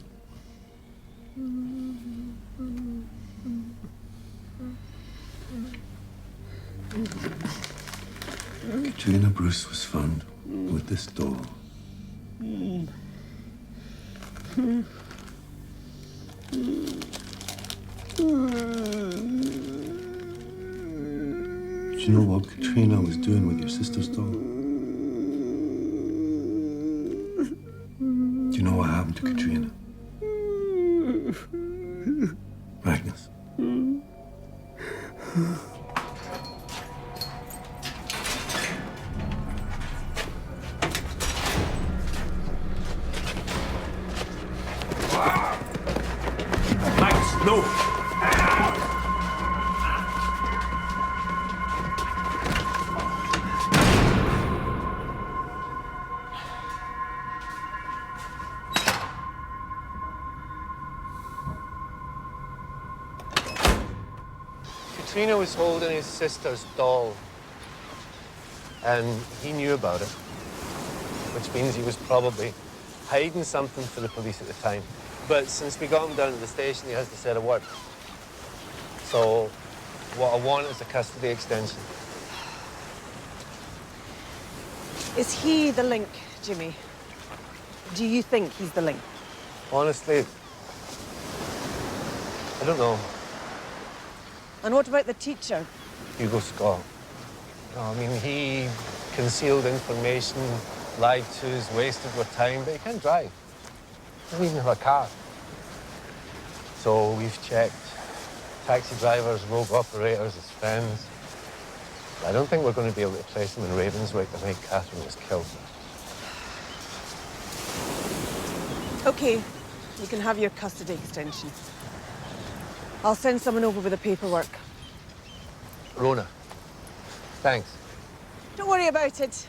Katrina Bruce was found with this doll. Do you know what Katrina was doing with your sister's doll? Do you know what happened to Katrina? Magnus. Max, no! Katrina was holding his sister's doll, and he knew about it, which means he was probably hiding something for the police at the time. But since we got him down to the station, he hasn't said a word. So what I want is a custody extension. Is he the link, Jimmy? Do you think he's the link? Honestly, I don't know. And what about the teacher? Hugo Scott. I mean, he concealed information, lied to us, wasted our time, but he can't drive. He doesn't even have a car. So we've checked taxi drivers, rogue operators, his friends. I don't think we're going to be able to trace him in Ravenswick the night Catherine was killed. Okay, you can have your custody extension. I'll send someone over with the paperwork. Rona, thanks. Don't worry about it.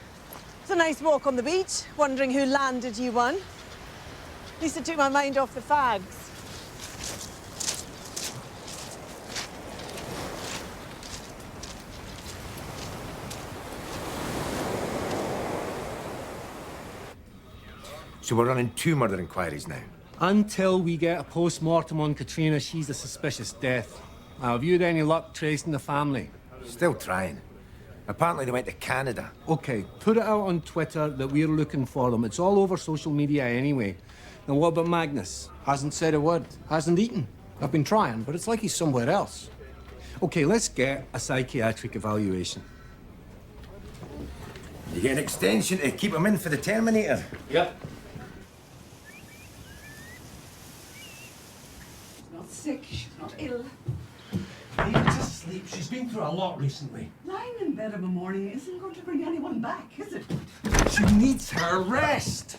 It's a nice walk on the beach, wondering who landed you one. At least it took my mind off the fags. So we're running 2 murder inquiries now. Until we get a post-mortem on Katrina, she's a suspicious death. Now, have you had any luck tracing the family? Still trying. Apparently they went to Canada. Okay, put it out on Twitter that we're looking for them. It's all over social media anyway. Now, what about Magnus? Hasn't said a word, hasn't eaten. I've been trying, but it's like he's somewhere else. Okay, let's get a psychiatric evaluation. You get an extension to keep him in for the Terminator. Yep. She's not sick, she's not ill. David's asleep. She's been through a lot recently. Lying in bed of a morning isn't going to bring anyone back, is it? She needs her rest.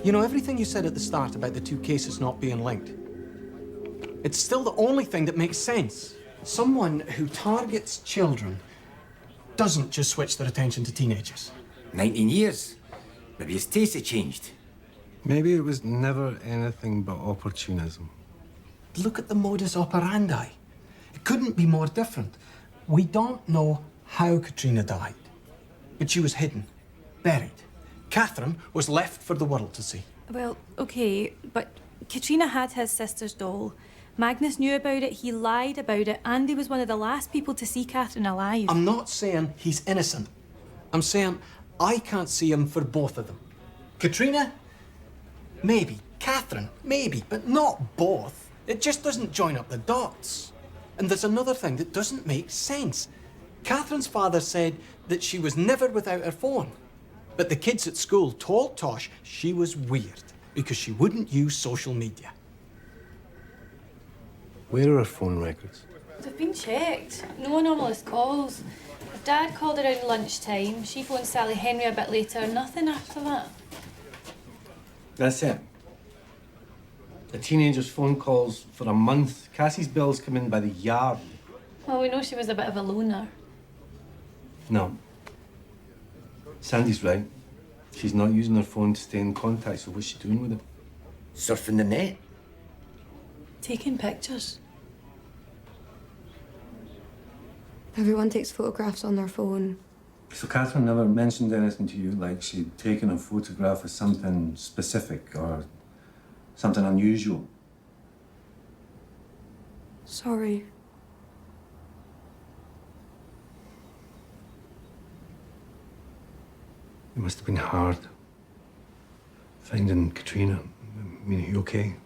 You know, everything you said at the start about the two cases not being linked, it's still the only thing that makes sense. Someone who targets children doesn't just switch their attention to teenagers. 19 years. Maybe his taste had changed. Maybe it was never anything but opportunism. Look at the modus operandi. It couldn't be more different. We don't know how Katrina died, but she was hidden, buried. Catherine was left for the world to see. Well, okay, but Katrina had his sister's doll. Magnus knew about it, he lied about it, and he was one of the last people to see Catherine alive. I'm not saying he's innocent. I'm saying I can't see him for both of them. Katrina? Maybe. Catherine? Maybe, but not both. It just doesn't join up the dots. And there's another thing that doesn't make sense. Catherine's father said that she was never without her phone. But the kids at school told Tosh she was weird because she wouldn't use social media. Where are her phone records? They've been checked. No anomalous calls. Her dad called around lunchtime. She phoned Sally Henry a bit later. Nothing after that. That's it. The teenager's phone calls for a month. Cassie's bills come in by the yard. Well, we know she was a bit of a loner. No. Sandy's right. She's not using her phone to stay in contact, so what's she doing with it? Surfing the net. Taking pictures. Everyone takes photographs on their phone. So Catherine never mentioned anything to you, like she'd taken a photograph of something specific or something unusual? Sorry. It must have been hard. Finding Katrina. I mean, are you okay?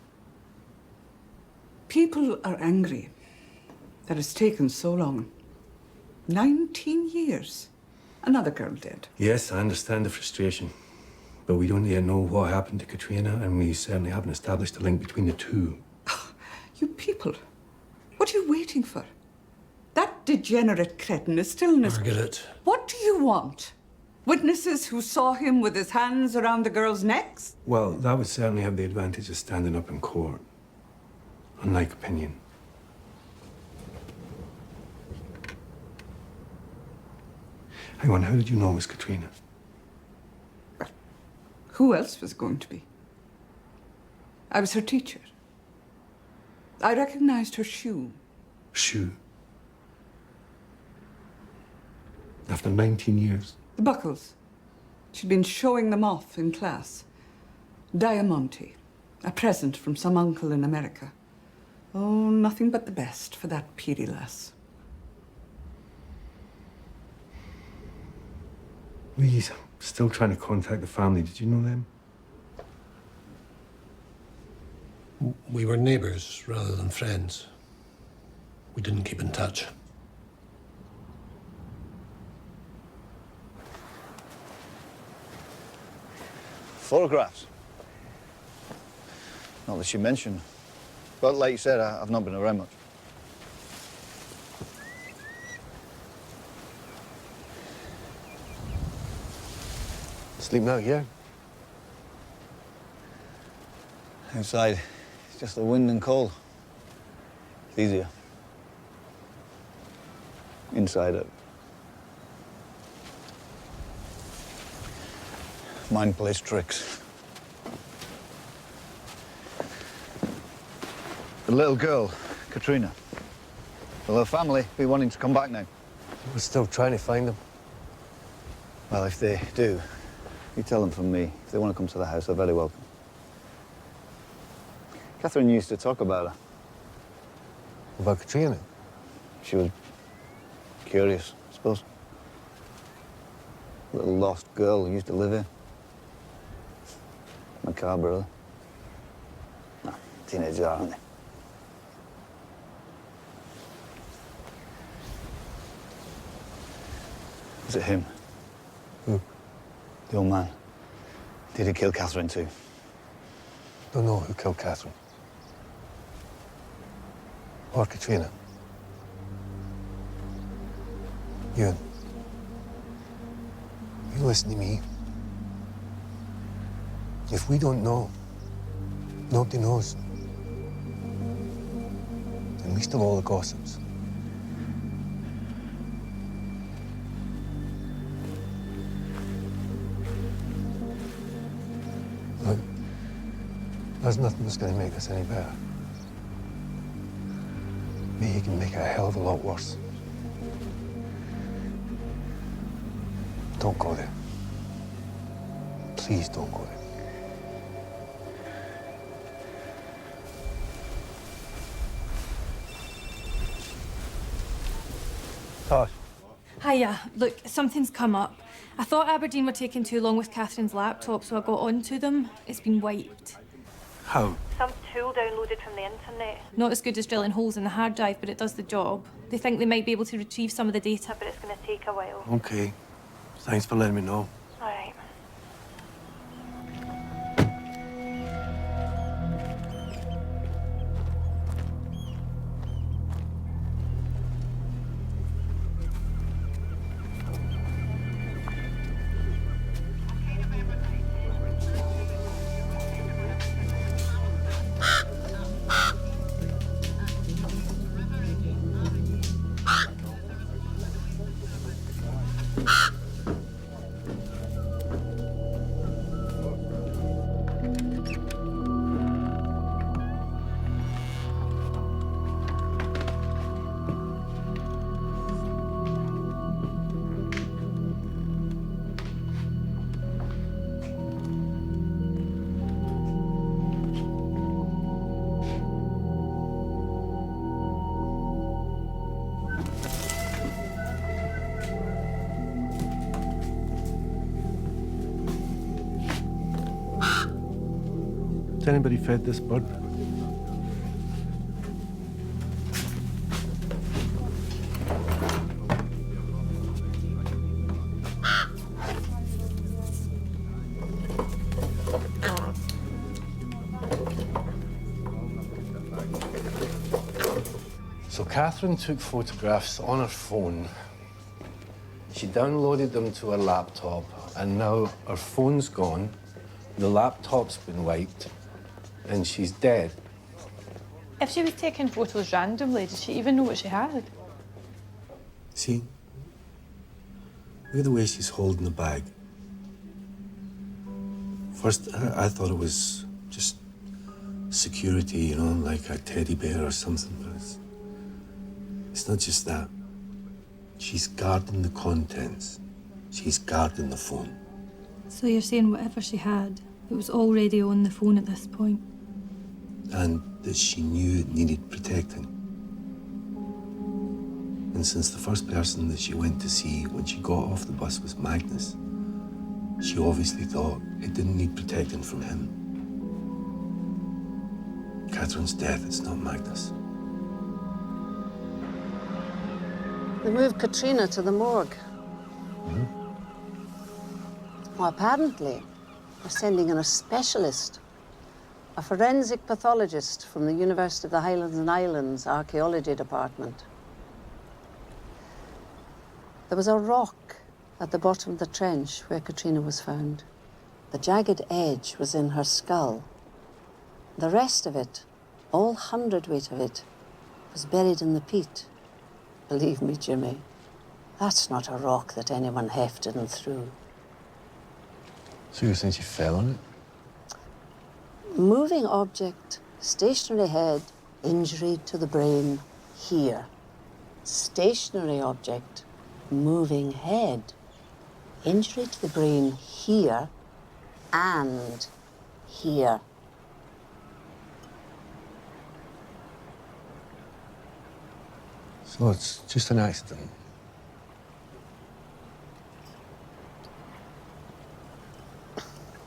People are angry that it's taken so long. 19 years. Another girl dead. Yes, I understand the frustration. But we don't yet know what happened to Katrina, and we certainly haven't established a link between the two. You people, what are you waiting for? That degenerate cretin is still in his... Margaret. What do you want? Witnesses who saw him with his hands around the girls' necks? Well, that would certainly have the advantage of standing up in court. Unlike opinion. Hang on, how did you know it was Katrina? Who else was going to be? I was her teacher. I recognized her shoe. Shoe? After 19 years? The buckles. She'd been showing them off in class. Diamante, a present from some uncle in America. Oh, nothing but the best for that peery lass. Louise, I'm still trying to contact the family. Did you know them? We were neighbours rather than friends. We didn't keep in touch. Photographs? Not that she mentioned. But like you said, I've not been around much. Sleeping out here? Outside, it's just the wind and cold. It's easier. Inside out. Mind plays tricks. The little girl, Katrina. Will her family be wanting to come back now? We're still trying to find them. Well, if they do, You tell them from me. If they want to come to the house, they're very welcome. Catherine used to talk about her. About Katrina? She was curious, I suppose. Little lost girl who used to live here. Macabre, really. No, teenagers, aren't they? Was it him? Who? The old man. Did he kill Catherine too? Don't know who killed Catherine. Or Katrina. Ewan, you listen to me. If we don't know, nobody knows. And least of all the gossips. Look, there's nothing that's going to make this any better. Maybe he can make it a hell of a lot worse. Don't go there. Please don't go there. Tosh. Hiya. Look, something's come up. I thought Aberdeen were taking too long with Catherine's laptop, so I got onto them. It's been wiped. How? Some tool downloaded from the internet. Not as good as drilling holes in the hard drive, but it does the job. They think they might be able to retrieve some of the data, But it's going to take a while. Okay. Thanks for letting me know. All right. Has anybody fed this bird? So Catherine took photographs on her phone. She downloaded them to her laptop, and now her phone's gone, the laptop's been wiped, and she's dead. If she was taking photos randomly, did she even know what she had? See? Look at the way she's holding the bag. First, I thought it was just security, you know, like a teddy bear or something, but it's not just that. She's guarding the contents. She's guarding the phone. So you're saying whatever she had, it was already on the phone at this point? And that she knew it needed protecting. And since the first person that she went to see when she got off the bus was Magnus, she obviously thought it didn't need protecting from him. Catherine's death, it's not Magnus. They moved Katrina to the morgue. Well, apparently, they're sending in a specialist, a forensic pathologist from the University of the Highlands and Islands Archaeology Department. There was a rock at the bottom of the trench where Katrina was found. The jagged edge was in her skull. The rest of it, all hundredweight of it, was buried in the peat. Believe me, Jimmy, that's not a rock that anyone hefted and threw. So you're saying she fell on it? Moving object, stationary head, injury to the brain, here. Stationary object, moving head, injury to the brain, here, and here. So it's just an accident.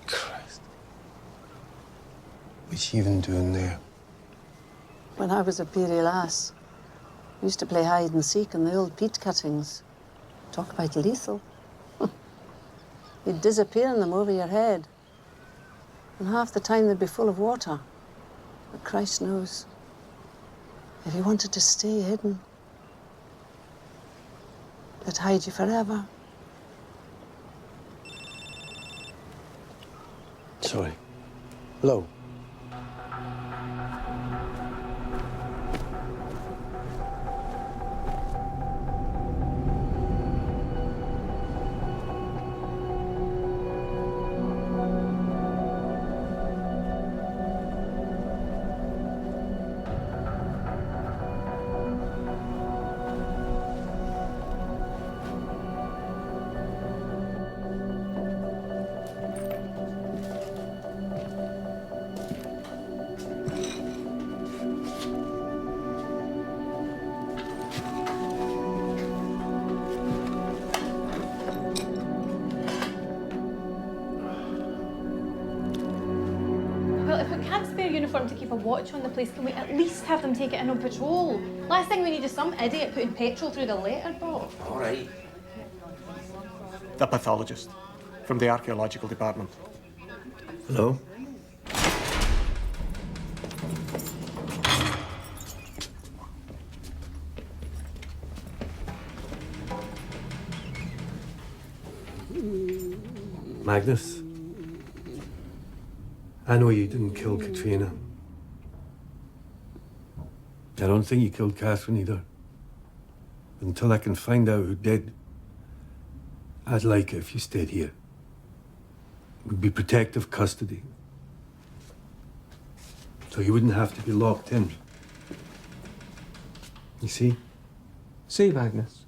Christ. What's she even doing there? When I was a peerie lass, I used to play hide and seek in the old peat cuttings. Talk about lethal. You'd disappear in them over your head. And half the time they'd be full of water. But Christ knows, if you wanted to stay hidden, they'd hide you forever. Sorry. Hello. Well, if we can't spare a uniform to keep a watch on the place, can we at least have them take it in on patrol? Last thing we need is some idiot putting petrol through the letterbox. All right. The pathologist from the archaeological department. Hello? Magnus? I know you didn't kill Katrina. I don't think you killed Catherine either. But until I can find out who did, I'd like it if you stayed here. It would be protective custody. So you wouldn't have to be locked in. You see? See, Magnus.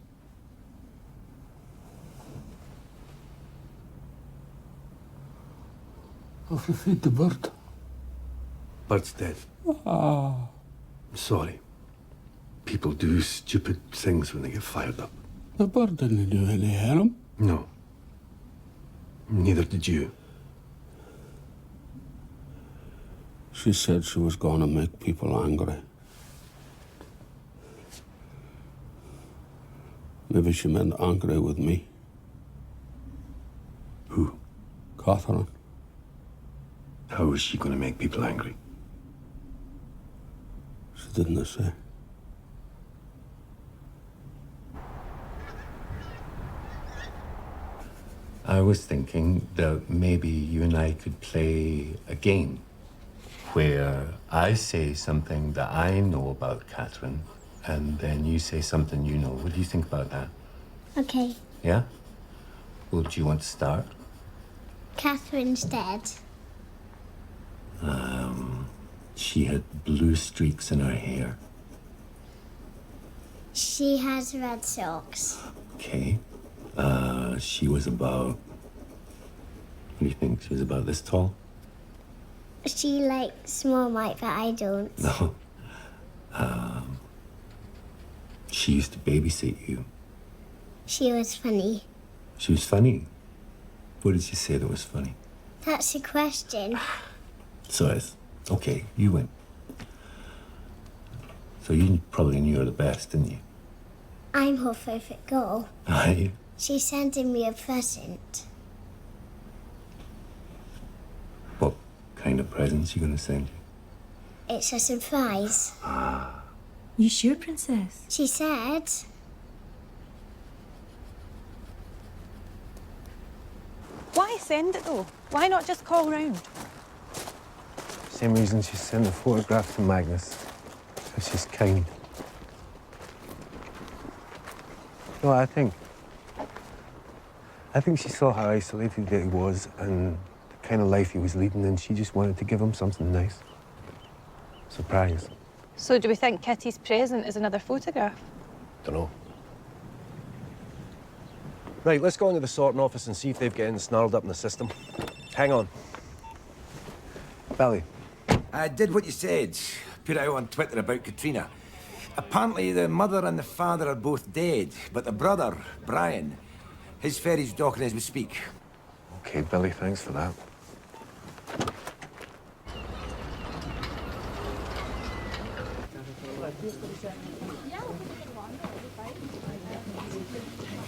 Varför fick du bort? Bird's dead. Ah. I'm sorry. People do stupid things when they get fired up. The bird didn't do any harm. No. Neither did you. She said she was going to make people angry. Maybe she meant angry with me. Who? Catherine. How is she going to make people angry? She didn't say. I was thinking that maybe you and I could play a game where I say something that I know about Catherine, and then you say something you know. What do you think about that? Okay. Yeah? Well, do you want to start? Catherine's dead. She had blue streaks in her hair. She has red socks. Okay. She was about... What do you think? She was about this tall? She likes small Mike, but I don't. No. She used to babysit you. She was funny. She was funny. What did she say that was funny? That's a question. So it's... Okay, you win. So you probably knew her the best, didn't you? I'm her favorite girl. Are you? She's sending me a present. What kind of presents you gonna send you? It's a surprise. You sure, Princess? She said. Why send it though? Why not just call round? Same reason she sent the photograph to Magnus. Because she's kind. No, I think she saw how isolated he was and the kind of life he was leading, and she just wanted to give him something nice. Surprise. So do we think Kitty's present is another photograph? Dunno. Right, let's go into the sorting office and see if they've got anything snarled up in the system. hang on. Belly. I did what you said. Put it out on Twitter about Katrina. Apparently the mother and the father are both dead, but the brother, Brian, his ferry's docking as we speak. Okay, Billy, thanks for that.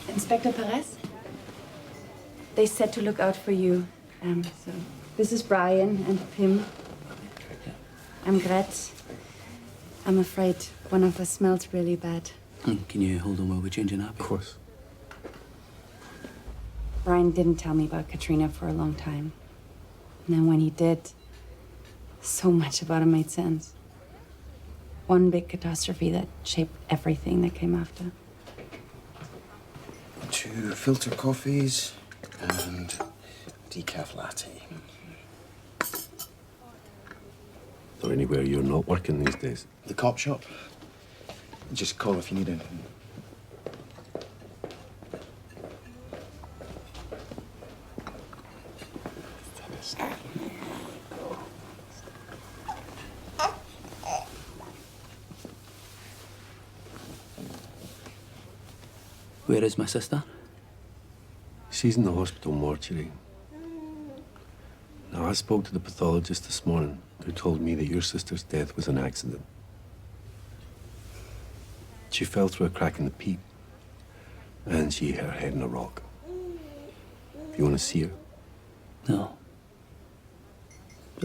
Inspector Perez? They said to look out for you. So this is Brian and Pim. I'm Gret. I'm afraid one of us smells really bad. Can you hold on while we change an app? Of course. Brian didn't tell me about Katrina for a long time. And then when he did, so much about it made sense. One big catastrophe that shaped everything that came after. 2 filter coffees and decaf latte. Is there anywhere you're not working these days? The cop shop. Just call if you need anything. Where is my sister? She's in the hospital mortuary. Now, I spoke to the pathologist this morning, who told me that your sister's death was an accident. She fell through a crack in the peat, and she hit her head in a rock. You want to see her? No.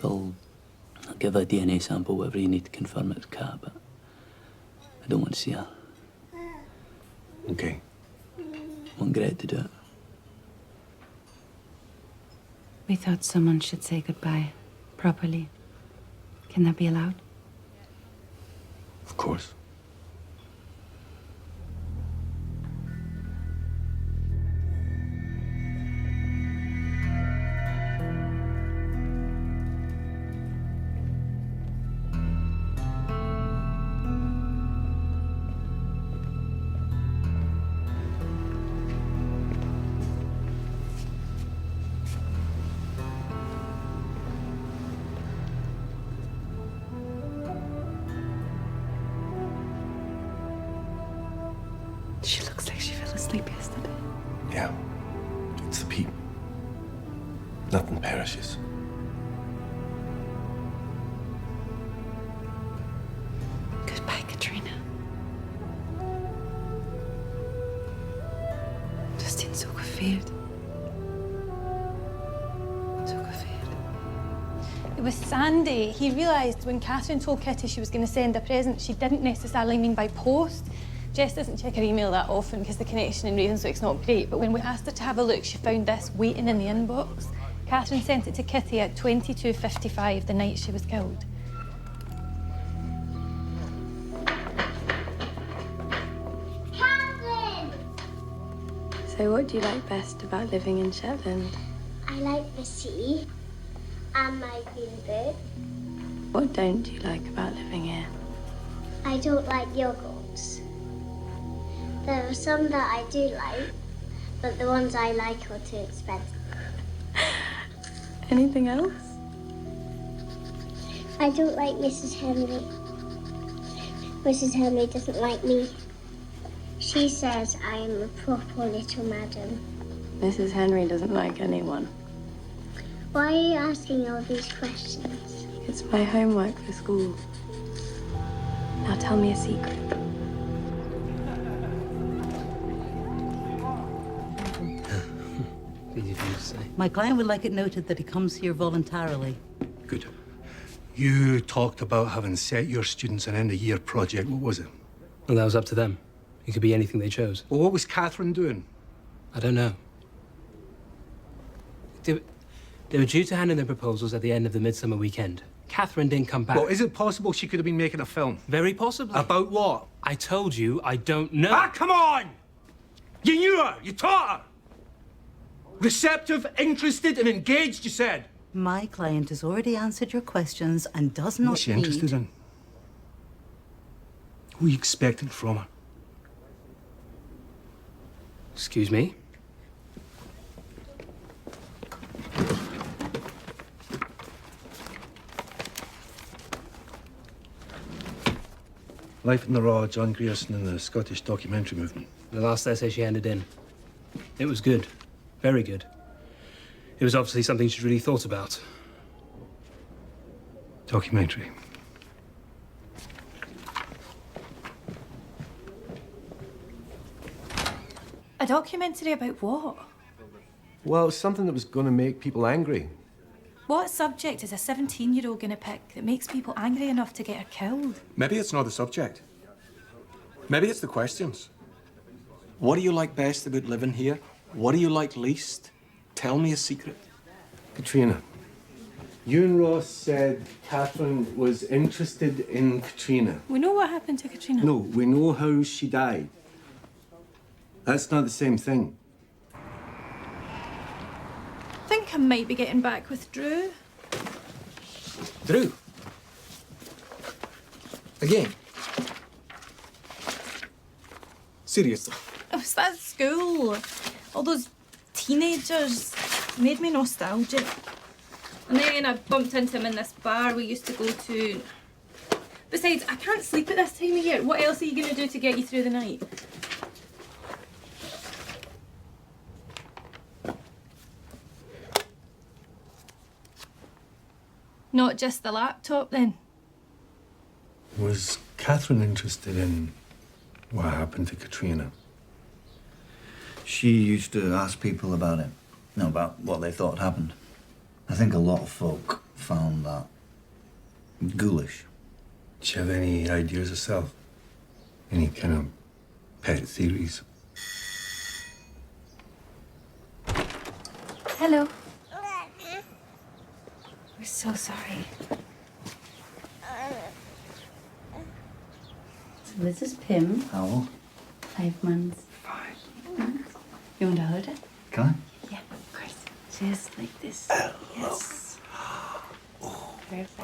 I'll give a DNA sample, whatever you need to confirm it's Kat, but I don't want to see her. Okay. I want Gret to do it. We thought someone should say goodbye properly. Can that be allowed? Of course. She looks like she fell asleep yesterday. Yeah. It's the peat. Nothing perishes. Goodbye, Katrina. Du hast ihnen so gefehlt. So gefehlt. It was Sandy. He realised when Catherine told Kitty she was going to send a present, she didn't necessarily mean by post. Jess doesn't check her email that often because the connection in Ravenswick's not great, but when we asked her to have a look, she found this waiting in the inbox. Catherine sent it to Kitty at 22:55 the night she was killed. Catherine! So what do you like best about living in Shetland? I like the sea and my green bird. What don't you like about living here? I don't like yogurts. There are some that I do like, but the ones I like are too expensive. Anything else? I don't like Mrs. Henry. Mrs. Henry doesn't like me. She says I am a proper little madam. Mrs. Henry doesn't like anyone. Why are you asking all these questions? It's my homework for school. Now tell me a secret. Easy for you to say. My client would like it noted that he comes here voluntarily. Good. You talked about having set your students an end-of-year project. What was it? Well, that was up to them. It could be anything they chose. Well, what was Catherine doing? I don't know. They were due to hand in their proposals at the end of the midsummer weekend. Catherine didn't come back. Well, is it possible she could have been making a film? Very possibly. About what? I told you I don't know. Ah, come on! You knew her! You taught her! Receptive, interested, and engaged, you said. My client has already answered your questions and does not What's she interested in? What are you expecting from her? Excuse me? Life in the Raw, John Grierson and the Scottish documentary movement. The last essay she handed in. It was good. Very good. It was obviously something she'd really thought about. Documentary. A documentary about what? Well, something that was going to make people angry. What subject is a 17-year-old going to pick that makes people angry enough to get her killed? Maybe it's not the subject. Maybe it's the questions. What do you like best about living here? What do you like least? Tell me a secret. Katrina, you and Ross said Catherine was interested in Katrina. We know what happened to Katrina. No, we know how she died. That's not the same thing. I think I might be getting back with Drew. Drew? Again? Seriously? It was that school. All those teenagers made me nostalgic. And then I bumped into him in this bar we used to go to. Besides, I can't sleep at this time of year. What else are you going to do to get you through the night? Not just the laptop, then? Was Catherine interested in what happened to Katrina? She used to ask people about it. No, about what they thought happened. I think a lot of folk found that ghoulish. Did she have any ideas herself? Any kind of pet theories? Hello. We're so sorry. So this is Pim. How old? 5 months. 5. You want to hold it? Can I? Yeah, of course. Just like this. Yes. Perfect.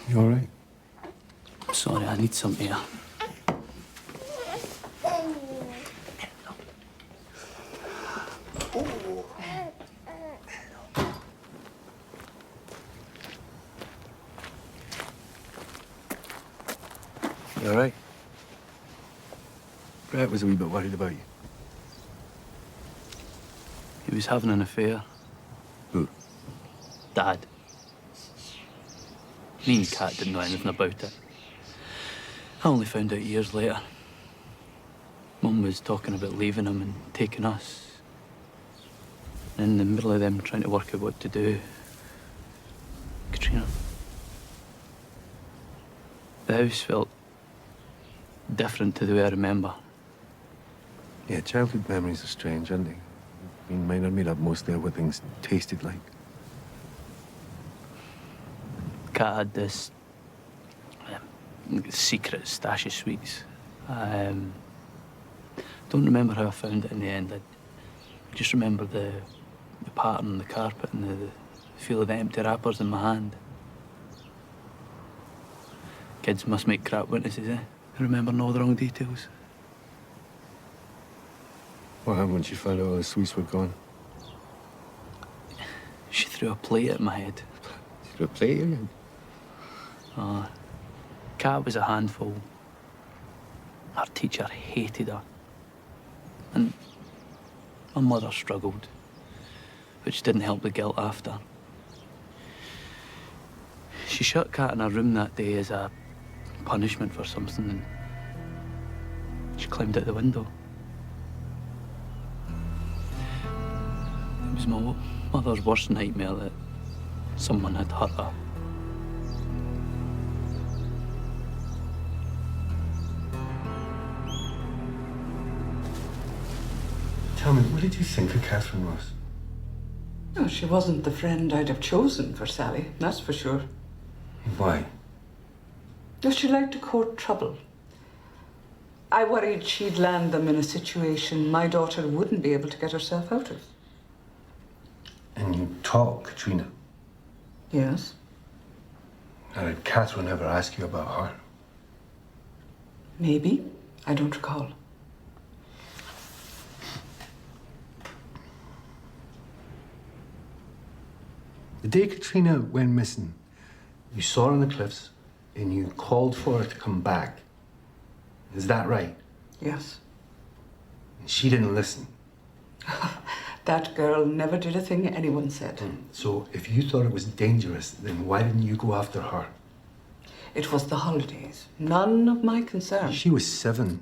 You all right? I'm sorry, I need some air. You all right? Brett was a wee bit worried about you. He was having an affair. Who? Dad. Me and Kat didn't know anything about it. I only found out years later. Mum was talking about leaving him and taking us. And in the middle of them trying to work out what to do, Katrina. The house felt different to the way I remember. Yeah, childhood memories are strange, aren't they? I mean, mine are made up mostly of what things tasted like. Kat had this secret stash of sweets. I don't remember how I found it in the end. I just remember the pattern on the carpet and the feel of the empty wrappers in my hand. Kids must make crap witnesses, eh? Remembering all the wrong details. What happened when she found out all the sweets were gone? She threw a plate at my head. She threw a plate at you? Kat was a handful. Her teacher hated her. And my mother struggled, which didn't help the guilt after. She shut Kat in her room that day as a punishment for something, and she climbed out the window. It was my mother's worst nightmare that someone had hurt her. Tell me, what did you think of Catherine Ross? No, she wasn't the friend I'd have chosen for Sally, that's for sure. Why? No, she liked to court trouble. I worried she'd land them in a situation my daughter wouldn't be able to get herself out of. And you taught Katrina? Yes. Now, did Catherine ever ask you about her? Maybe. I don't recall. The day Katrina went missing, you saw her on the cliffs and you called for her to come back. Is that right? Yes. And she didn't listen. That girl never did a thing anyone said. So if you thought it was dangerous, then why didn't you go after her? It was the holidays. None of my concern. She was 7.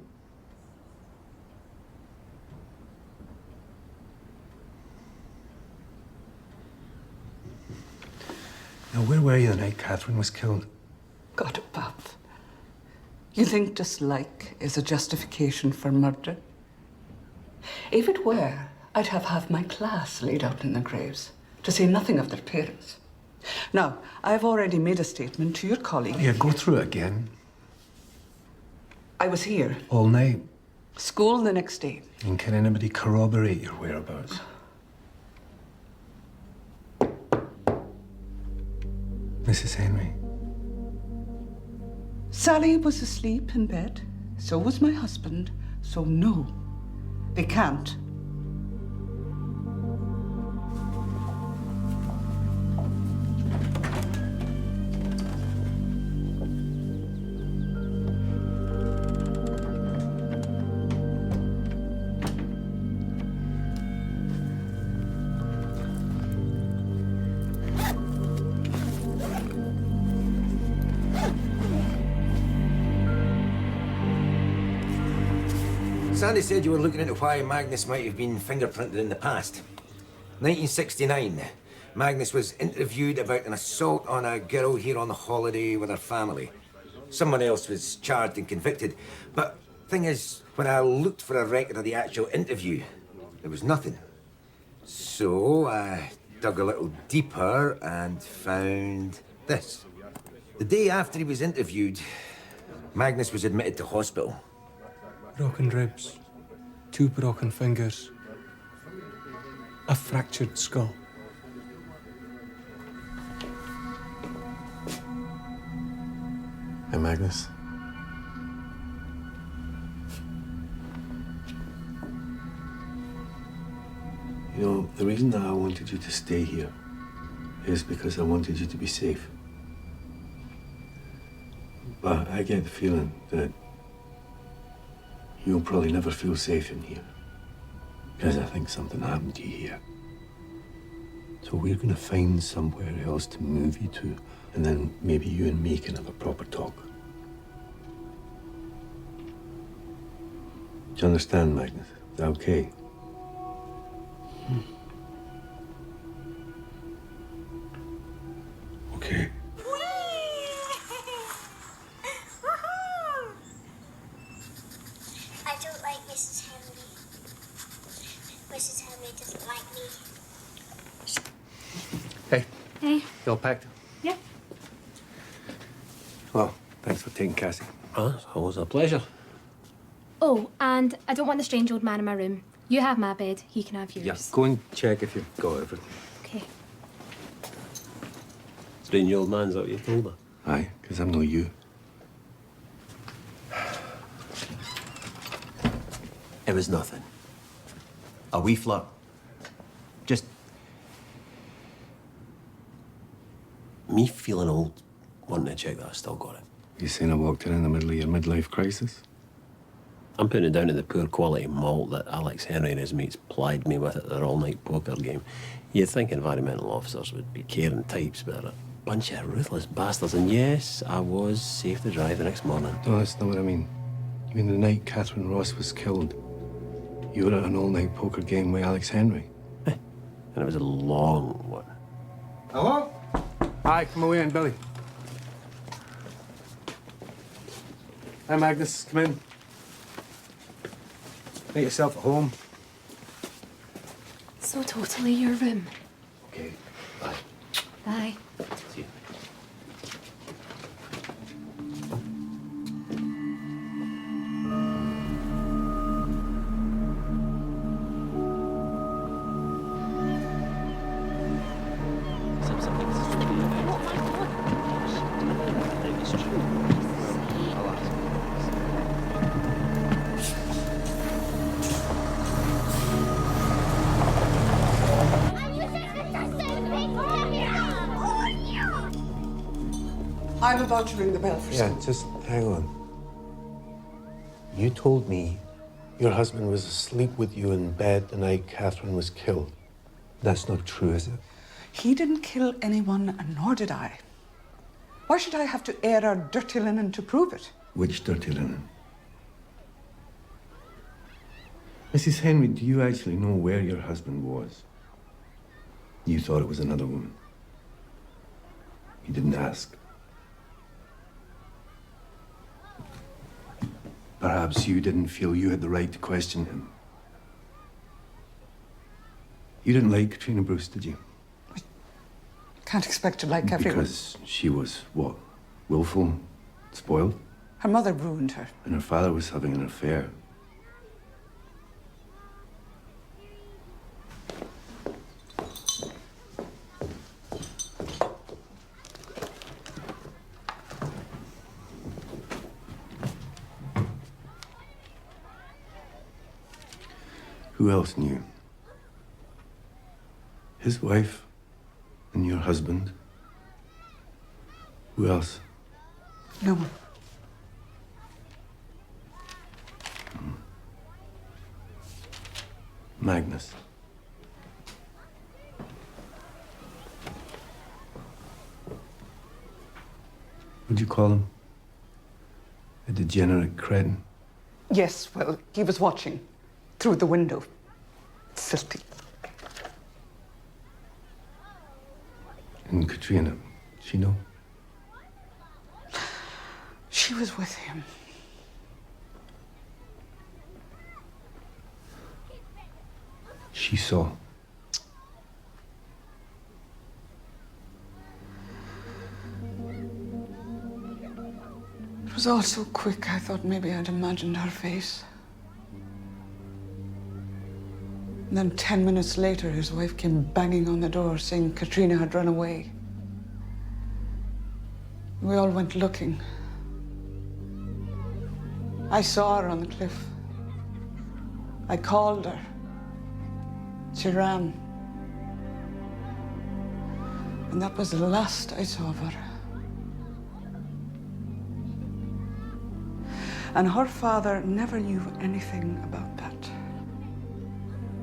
Now, where were you the night Catherine was killed? God above. You think dislike is a justification for murder? If it were, I'd have half my class laid out in their graves, to say nothing of their parents. Now, I've already made a statement to your colleague. Yeah, go through it again. I was here. All night. School the next day. And can anybody corroborate your whereabouts? Mrs. Henry. Sally was asleep in bed. So was my husband. So no, they can't. Sandy said you were looking into why Magnus might have been fingerprinted in the past. 1969. Magnus was interviewed about an assault on a girl here on the holiday with her family. Someone else was charged and convicted. But thing is, when I looked for a record of the actual interview, there was nothing. So I dug a little deeper and found this. The day after he was interviewed, Magnus was admitted to hospital. Broken ribs, 2 broken fingers, a fractured skull. Hey, Magnus. You know, the reason that I wanted you to stay here is because I wanted you to be safe. But I get the feeling that you'll probably never feel safe in here. Because I think something happened to you here. So we're gonna find somewhere else to move you to, and then maybe you and me can have a proper talk. Do you understand, Magnus? Is that okay? Okay. I don't like Mrs. Henry. Mrs. Henry doesn't like me. Hey. Hey. You all packed? Yeah. Well, thanks for taking Cassie. It's always a pleasure. Oh, and I don't want the strange old man in my room. You have my bed, he can have yours. Yeah, go and check if you've got everything. Okay. Strange old man's what you told her. Aye, because I'm no you. It was nothing. A wee flirt. Just me feeling old, wanting to check that I still got it. You saying I walked in the middle of your midlife crisis? I'm putting it down to the poor quality malt that Alex Henry and his mates plied me with at their all-night poker game. You'd think environmental officers would be caring types, but they're a bunch of ruthless bastards. And yes, I was safe to drive the next morning. No, that's not what I mean. You mean the night Catherine Ross was killed? You were at an all-night poker game with Alex Henry? And it was a long one. Hello? Hi, come away in, Billy. Hi, Magnus. Come in. Make yourself at home. So totally your room. Okay, bye. Bye. See you. I'm about to ring the bell for Yeah, school. just hang on. You told me your husband was asleep with you in bed the night Catherine was killed. That's not true, is it? He didn't kill anyone, and nor did I. Why should I have to air our dirty linen to prove it? Which dirty linen? Mrs. Henry, do you actually know where your husband was? You thought it was another woman. You didn't ask. Perhaps you didn't feel you had the right to question him. You didn't like Katrina Bruce, did you? Can't expect to like everyone. Because she was, what, willful, spoiled? Her mother ruined her. And her father was having an affair. Who else knew? His wife and your husband? Who else? No one. Magnus. What'd you call him? A degenerate cretin? Yes, well, he was watching through the window. Filthy. And Katrina, she know? She was with him. She saw. It was all so quick, I thought maybe I'd imagined her face. And then 10 minutes later, his wife came banging on the door saying Katrina had run away. We all went looking. I saw her on the cliff. I called her. She ran. And that was the last I saw of her. And her father never knew anything about that.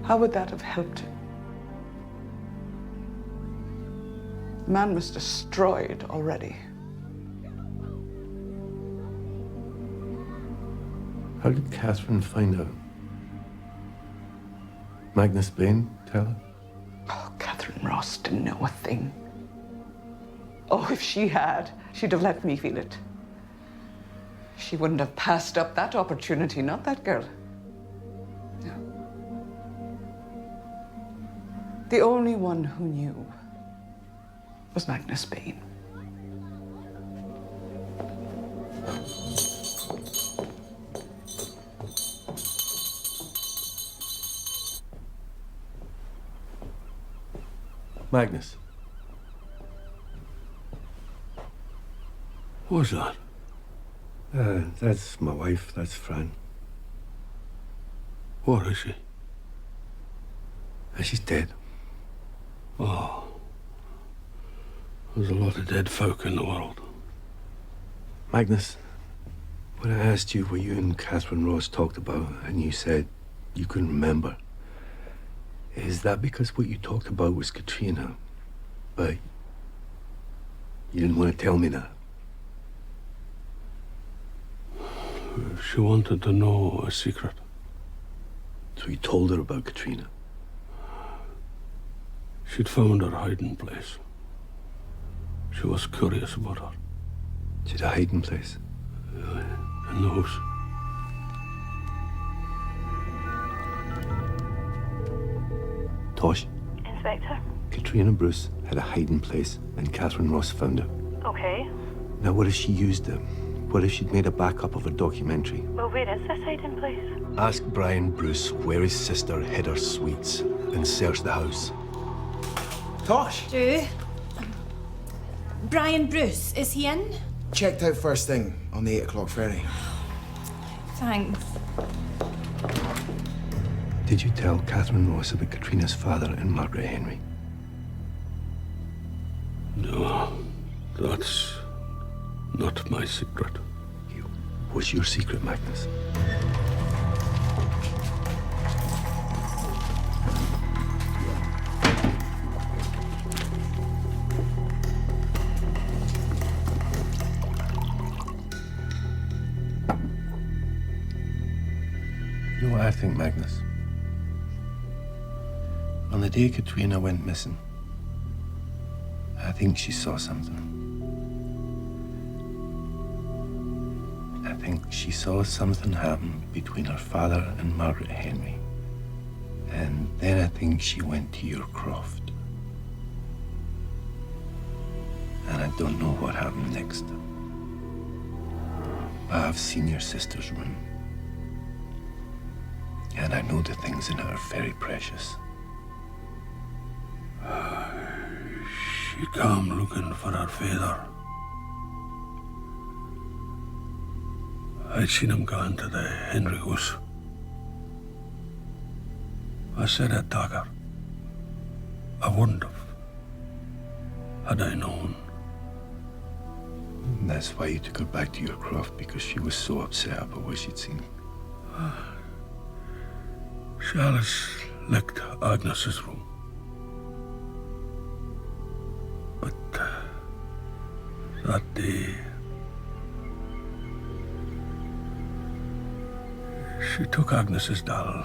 How would that have helped him? The man was destroyed already. How did Catherine find out? Magnus Bain tell her? Oh, Catherine Ross didn't know a thing. Oh, if she had, she'd have let me feel it. She wouldn't have passed up that opportunity, not that girl. No. The only one who knew was Magnus Bain. Magnus. What's that? That's my wife. That's Fran. What is she? She's dead. Oh. There's a lot of dead folk in the world. Magnus, when I asked you what you and Catherine Ross talked about, and you said you couldn't remember, is that because what you talked about was Katrina, but you didn't want to tell me that? She wanted to know a secret. So you told her about Katrina? She'd found her hiding place. She was curious about her. She had a hiding place? In the house. Tosh? Inspector? Katrina Bruce had a hiding place, and Catherine Ross found it. Okay. Now, what if she used it? What if she'd made a backup of her documentary? Well, where is this hiding place? Ask Brian Bruce where his sister hid her sweets and search the house. Tosh! Drew? Brian Bruce, is he in? Checked out first thing on the 8 o'clock ferry. Thanks. Did you tell Catherine Ross about Katrina's father and Margaret Henry? No, that's Not my secret. What's your secret, Magnus? You know what I think, Magnus? On the day Katrina went missing, I think she saw something. I think she saw something happen between her father and Margaret Henry. And then I think she went to your croft. And I don't know what happened next. But I've seen your sister's room. And I know the things in it are very precious. She came looking for her father. I'd seen him gone to the Henry house. I said I'd take her. I wouldn't have, had I known. And that's why you took her back to your croft, because she was so upset about what she'd seen. Charles licked Agnes's room. But that day, she took Agnes's doll.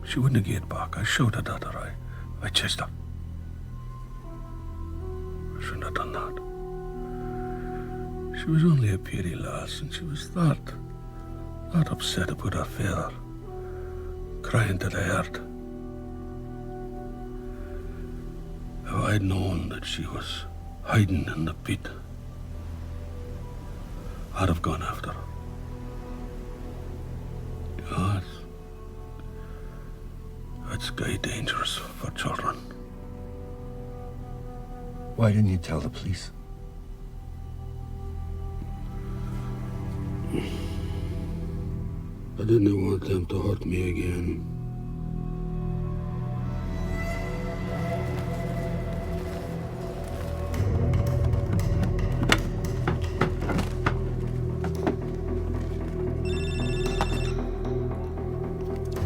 She wouldn't get back. I shouted at her. I chased her. I shouldn't have done that. She was only a pretty lass, and she was that upset about her father, crying to the earth. If I'd known that she was hiding in the pit, I'd have gone after her. Yes. It's gay dangerous for children. Why didn't you tell the police? I didn't want them to hurt me again.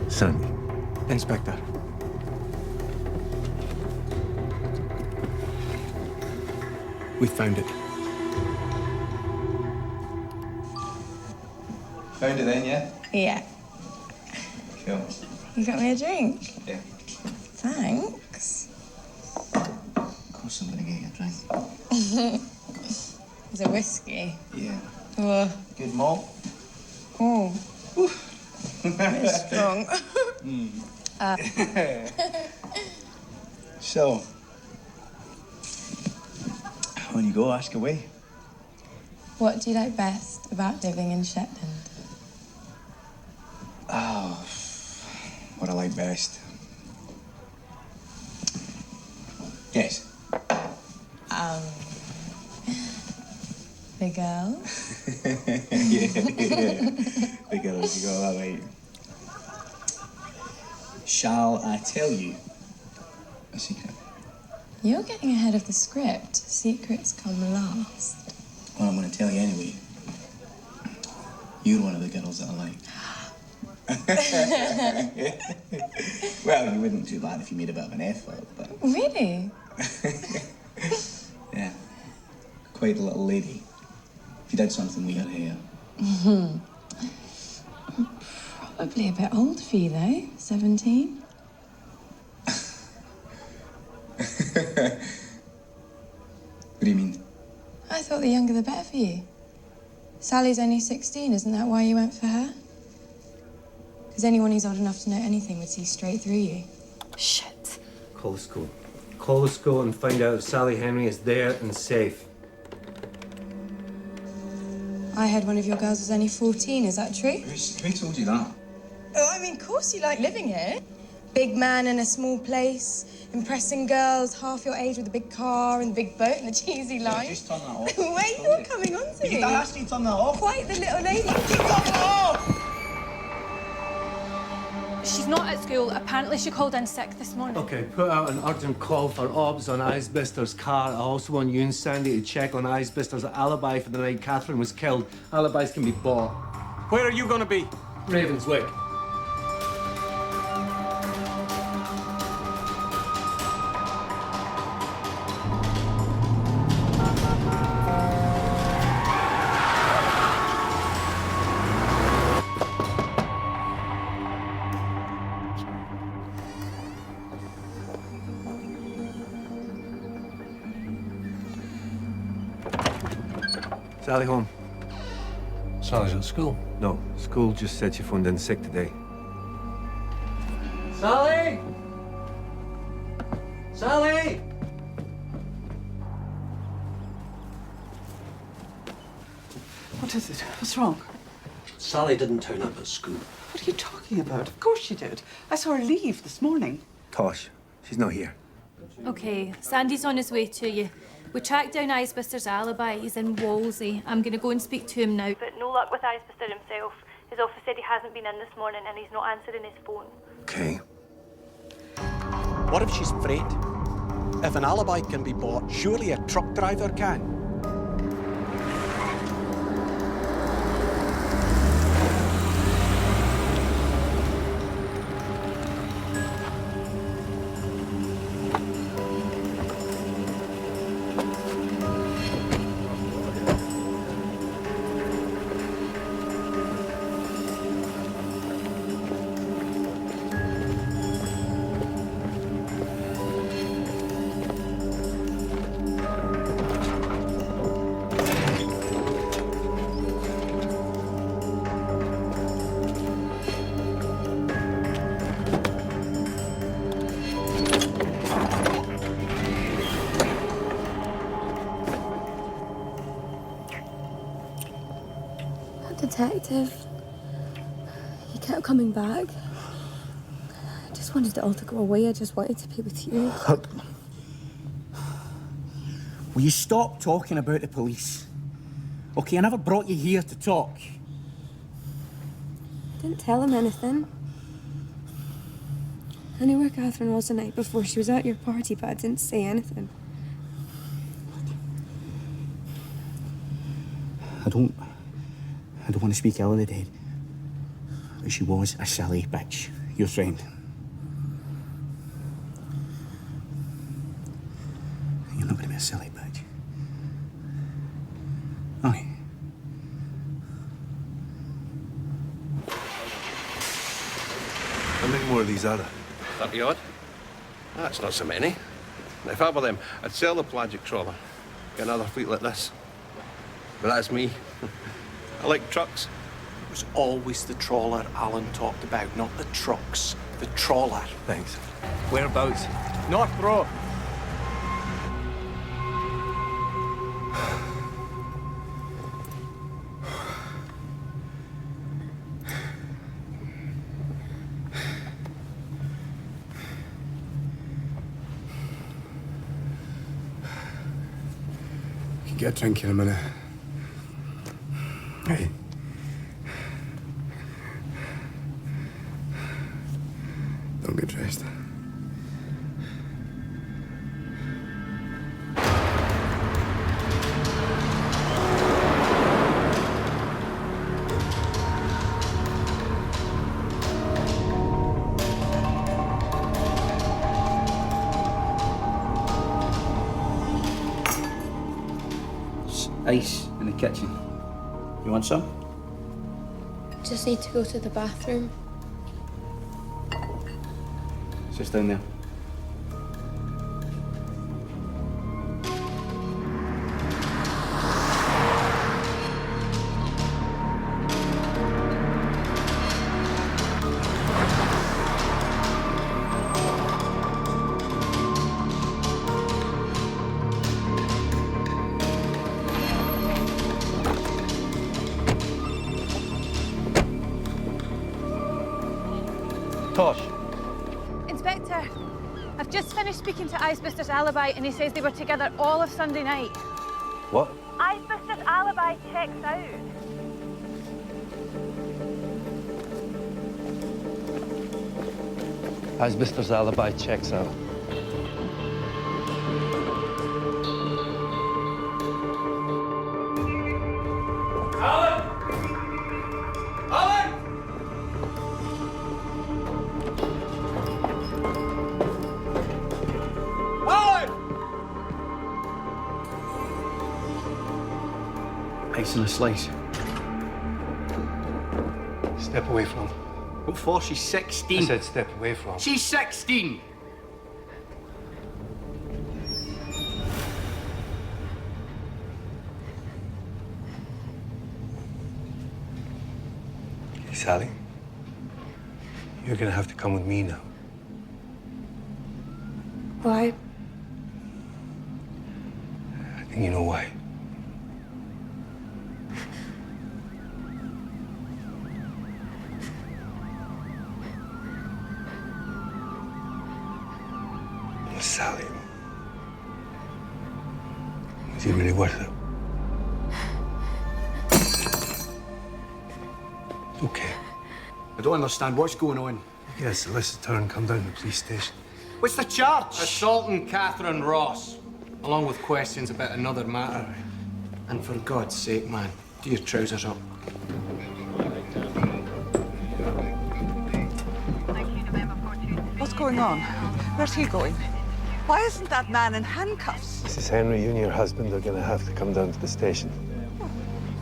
Son. Inspector. We found it. Found it then, yeah? Yeah. Cool. You got me a drink? Yeah. Thanks. Of course I'm gonna get you a drink. Is it whiskey? Yeah. Oh. Good malt. Oh. Very strong. So, when you go, ask away. What do you like best about living in Shetland? Oh, what I like best. Yes. The girls? yeah. The girls, you got that right. Shall I tell you a secret? You're getting ahead of the script. Secrets come last. Well, I'm going to tell you anyway. You're one of the girls that I like. Well, you wouldn't do bad if you made a bit of an effort, but... Really? Yeah. Quite a little lady. If you did something with your hair. Probably a bit old for you, though. 17? What do you mean? I thought the younger the better for you. Sally's only 16, isn't that why you went for her? Because anyone who's old enough to know anything would see straight through you. Shit. Call the school. Call the school and find out if Sally Henry is there and safe. I heard one of your girls was only 14, is that true? Who told you that? Oh, I mean, of course you like living here. Big man in a small place, impressing girls half your age with a big car and the big boat and the cheesy life. Just turn that off. Wait, you're coming on to me. I asked you to turn that off. Quite the little lady. Turn that off! She's not at school. Apparently she called in sick this morning. Okay, put out an urgent call for obs on Isbister's car. I also want you and Sandy to check on Isbister's alibi for the night Catherine was killed. Alibis can be bought. Where are you going to be? Ravenswick. Sally home. Sally's at school. No, school just said she phoned in sick today. Sally! Sally! What is it? What's wrong? Sally didn't turn up at school. What are you talking about? Of course she did. I saw her leave this morning. Tosh, she's not here. Okay, Sandy's on his way to you. We tracked down Isbister's alibi. He's in Wolsey. I'm going to go and speak to him now. But no luck with Isbister himself. His office said he hasn't been in this morning and he's not answering his phone. Okay. What if she's afraid? If an alibi can be bought, surely a truck driver can. Detective, he kept coming back. I just wanted it all to go away. I just wanted to be with you. Look, will you stop talking about the police? Okay, I never brought you here to talk. I didn't tell him anything. I knew where Catherine was the night before. She was at your party, but I didn't say anything. I don't want to speak ill of the dead, but she was a silly bitch, your friend. You're not going to be a silly bitch. Are you? How many more of these are there? 30 odd. That's not so many. If I were them, I'd sell the pelagic trawler. Get another fleet like this. But that's me. I like trucks. It was always the trawler Alan talked about, not the trucks. The trawler. Thanks. Whereabouts? North Road. Get a drink in a minute. Hey. Don't get dressed. Ice in the kitchen. You want some? Just need to go to the bathroom. It's just down there. Tosh. Inspector, I've just finished speaking to Isbister's alibi and he says they were together all of Sunday night. What? Isbister's alibi checks out. As Mr.'s alibi checks out. Alan! Alan! Alan! Ice and a slice. Step away from her. What for? She's 16. I said step away from her. She's 16! Hey, Sally. You're gonna have to come with me now. Why? I think you know why. Sally. Is he really worth it? Okay. I don't understand what's going on. Get a solicitor and come down to the police station. What's the charge? Assaulting Catherine Ross, along with questions about another matter. And for God's sake, man, do your trousers up. What's going on? Where's he going? Why isn't that man in handcuffs? Mrs. Henry, you and your husband are going to have to come down to the station.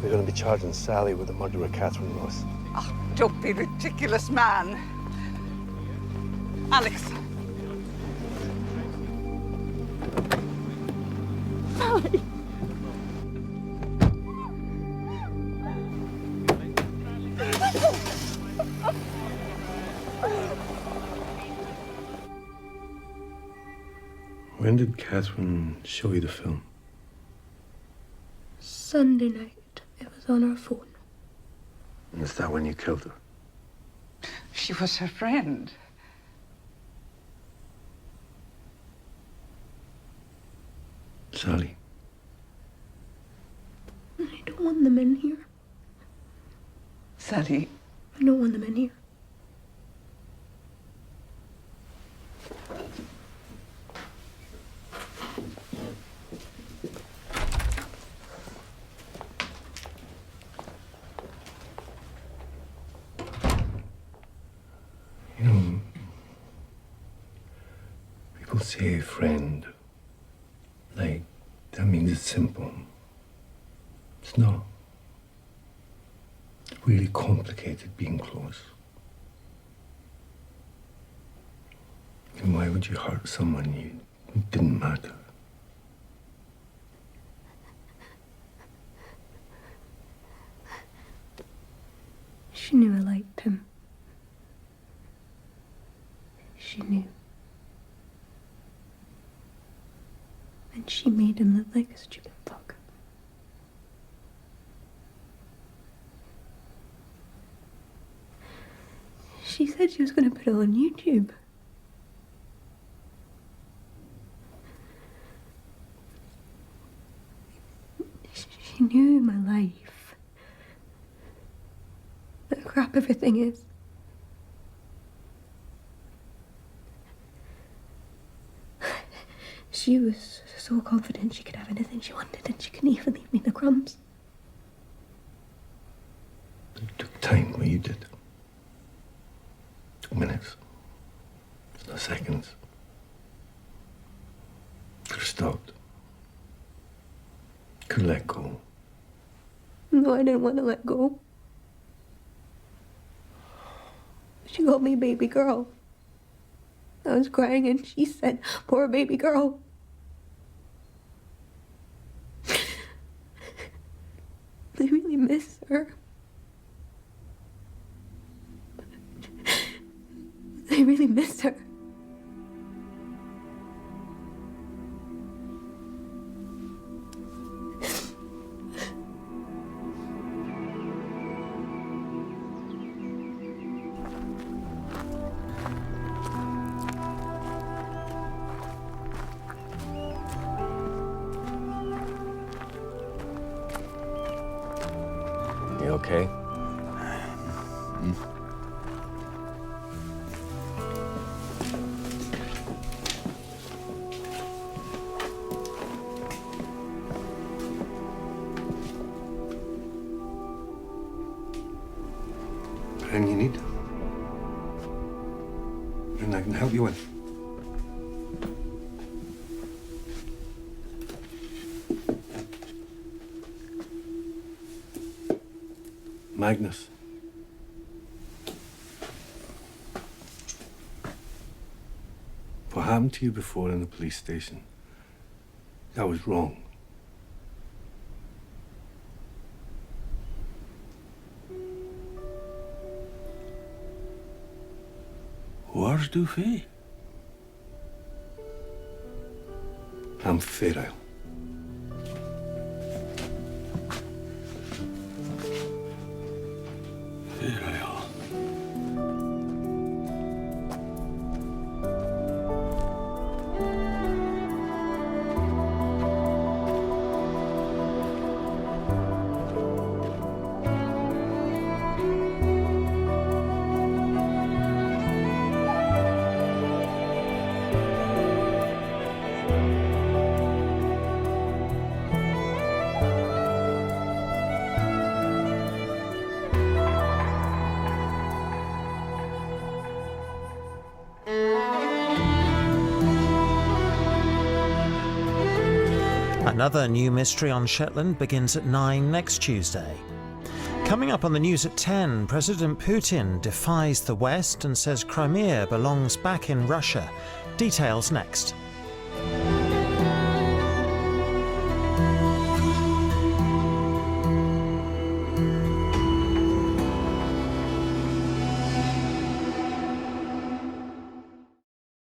We're going to be charging Sally with the murder of Catherine Ross. Oh, don't be ridiculous, man. Alex. Sally. When did Catherine show you the film? Sunday night. It was on her phone. And is that when you killed her? She was her friend. Sally. I don't want them in here. Sally. I don't want them in here. You know, people say friend. Like, that means it's simple. It's not. It's really complicated being close. And why would you hurt someone you didn't matter? She knew I liked him. She knew. And she made him look like a stupid fuck. She said she was going to put it on YouTube. She knew my life. The crap everything is. She was so confident she could have anything she wanted and she couldn't even leave me the crumbs. It took time, what you did. 2 minutes. No seconds. Could have stopped. Could have let go. No, I didn't want to let go. She called me baby girl. I was crying and she said, poor baby girl. I really miss her. I really miss her. You okay? pen you need. And I can help you with. Magnus. What happened to you before in the police station, that was wrong. Where's Dufay? I'm feral. Feral. Another new mystery on Shetland begins at 9 next Tuesday. Coming up on the news at 10, President Putin defies the West and says Crimea belongs back in Russia. Details next.